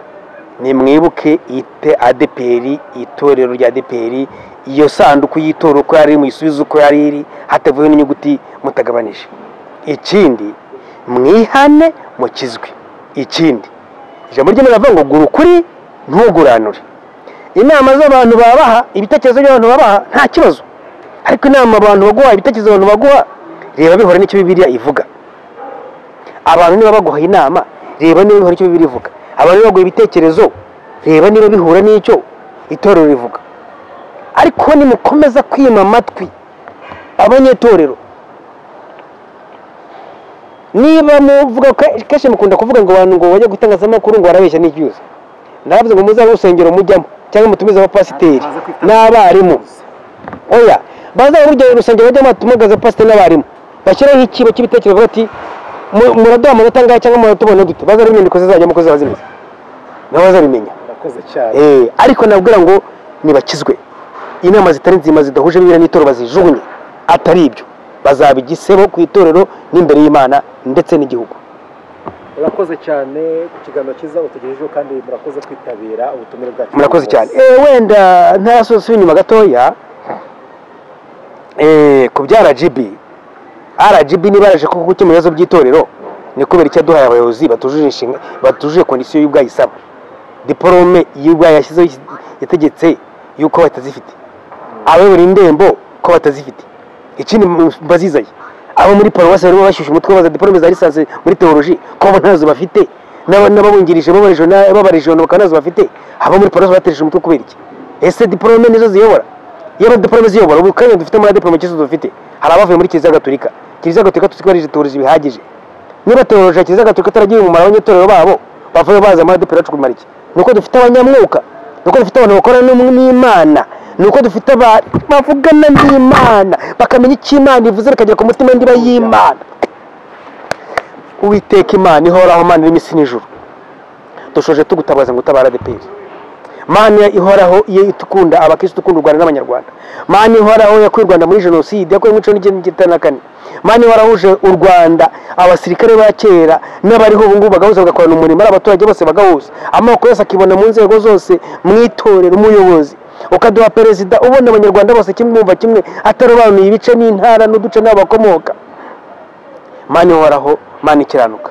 ni mwibuke ite ADEPR, itorero rya ADEPR, iyo sanduku y'itoro ko yari mu isubizo ko yari iri hatavuye n'inyuguti mutagabanije. Ikindi mwihane mukizwe. Ikindi ijambo ry'Imana rivuga ngo gura ukuri ntuguranure. Inama z'abantu babaha, ibitekerezo by'abantu babaha nta kibazo, ariko inama abantu baguha, ibitekerezo abantu baguha, reba bihora n'icyo Bibiliya ivuga. Abantu niba baguha inama, reba niba bihora n'icyo Bibiliya ivuga. Abantu baguha ibitekerezo, reba niba bihura n'icyo itorero rivuga. Ariko nimukomeza kwima amatwi abanyetorero, niba muvuga kenshi mukunda kuvuga ngo abantu ngo bajya gutangaza amakuru ngo barabeshya n'icyuzi, ndavuze ngo muzabe urusengero mujyamo cyangwa mutumize abapasiteri n'abarimu. Oya, baza urugero urusengero bajyamo batumagaza pasiteri n'abarimu, bashyiraho ikibo cy'ibitekerezo bavuga ati muraduha amanota angahe cyangwa muratubona dute, baza ari inyandiko zizajyamo ko ziba zimeze, nabo bazabimenya. Ariko nabwira ngo nibakizwe, inama zitari nzima zidahuje Bibiliya n'itorero bazijugunye, atari ibyo bazaba igisebo ku itorero n'imbere y'Imana ndetse n'igihugu. Murakoze cyane ku kiganiro cyiza utegerejeho, kandi murakoze kwitabira ubutumire bwacu. Murakoze cyane. Wenda ntarasoza inyuma gatoya, ku bya RGB nibaraje ko gukemura ibibazo by'itorero, ni kubera icyo duhaye abayobozi batujuje kondisiyo y'ubwayisaba, diplome y'ubwayashyizeho yategetse yuko batazifite, abayobora indembo ko batazifite. Ikindi bazizaye abo muri paruwasi barimo bashyushya umutwe baza diplome za lisansi muri teoloji ko bo ntazo bafite n'ababungirije b'abarijoni bakaba ntazo bafite abo muri paruwasi bateresheje umutwe kubera iki? Ese diplome nizo ziyobora? iyo diplome ziyobora ubu kanya dufite muri diplome cyose dufite hari abavuye muri Kiliziya Gatolika tuzibarije teoloji bihagije. Niba teoloji ya Kiliziya Gatolika ataragiye mu mara abanyetorero babo bavuye baza muri diplome yacu kumara iki? Nuko dufite abanyamwuka, nuko dufite abantu bakorana n'Imana, nuko dufite bavugana n'Imana bakamenya icyo Imana ivuze bikagera ku mutima ndiba y'Imana. Uwiteka Imana ihoraho, Mana y'imisi n'ijuru, dushoje tugutabaza ngo utabara ADEPR. Mana ihoraho iyo itukunda abakristo tukunda u Rwanda n'abanyarwanda. Mana ihoraho yakuye u Rwanda muri jenoside yakuye mu 1994. Mana ihoraho u Rwanda abasirikare ba kera n'abariho ubu ngubu bagahuza bagakorana umurimo ari abaturage bose bagahuza amoko yose akibona mu nzego zose mwitorera umuyobozi ukaduha perezida ubona abanyarwanda bose kimwe mumva kimwe atarobanuye ibice n'intara n'uduce n'abakomoka. Mana ihoraho, Mana ikiranuka,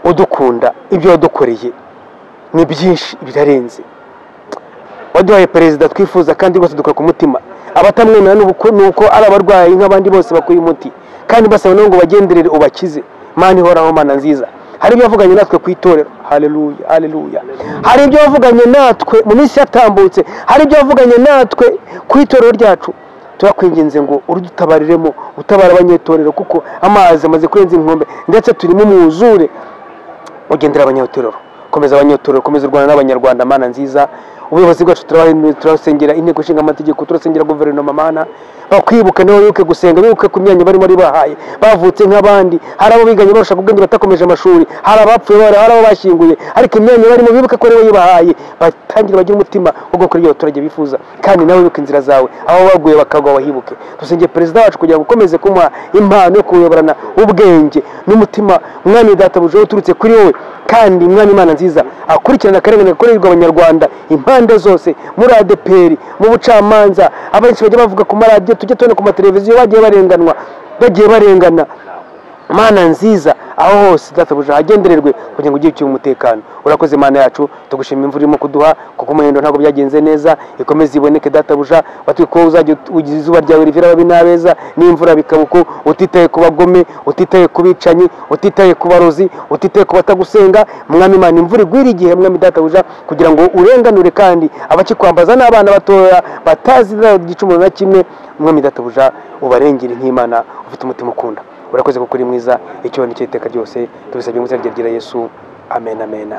udukunda ibyo wadukoreye ni byinshi birarenze. Waduhaye perezida twifuza kandi bose dukora ku mutima, abatamwemera nuko ari abarwayi nk'abandi bose bakuye umuti kandi basaba ngo bagenderere ubakize. Mana ihoraho, Mana nziza, hari ibyo wavuganye natwe ku itorero. Haleluya, haleluya. Hari ibyo wavuganye natwe mu minsi yatambutse, hari ibyo wavuganye natwe ku itorero ryacu. Turakwinginze ngo urudutabariremo, utabara abanyetorero kuko amazi amaze kurenza inkombe ndetse turimo umwuzure. Ugendera abanyetorero, komeza abanyetorero, komeza u Rwanda n'abanyarwanda. Mana nziza, ubuyobozi bwacu turasengera inteko ishinga amategeko, turasengera guverinoma. Mana bakwibuka niho yuke gusenga, bibuke ku myanya barimo ari bahaye bavutse nk'abandi. Hari abo biganye barusha ubwenge batakomeje amashuri, hari abapfuye, hari abo bashyinguye, ariko imyanya barimo bibuke ko ariwe yibahaye, batangira bagira umutima wo gukora ibyo abaturage bifuza. Kandi nawe wibuke inzira zawe, aho baguye bakagwa wahibuke. Dusengeye perezida wacu kugira ngo ukomeze kumuha impano yo kuyoborana ubwenge n'umutima. Mwami databuja uturutse kuri wowe, kandi Mwami Imana nziza akurikirana akarengane gakorerwa abanyarwanda impande zose, muri ADEPR, mu bucamanza. Abenshi bajya bavuga ku maradiyo, tujye tubona ku mateleviziyo bagiye barengana. Mana nziza, aho hose databuja hagendererwe kugira ngo ugire umutekano. Urakoze Mana yacu, tugushimira imvura irimo kuduha kuko umuhendo ntabwo byagenze neza, ikomeze iboneke databuja. Watwiko uzajya ugize izuba ryawe rivira ababi n'abeza n'imvura bikabuko, utitaye ku bagome, utitaye ku bicanyi, utitaye ku barozi, utitaye ku batagusenga. Mwami Imana, imvura igwira igihe Mwami databuja kugira ngo urenganure kandi abakikwambaza n'abana batoya batazi igicumuro na kimwe. Mwami databuja ubarengere nk'Imana ufite umutima ukunda. Urakoze kuko uri mwiza, icyo ni cy'iteka ryose tubisabye mu izina rya Yesu. Amen, amen.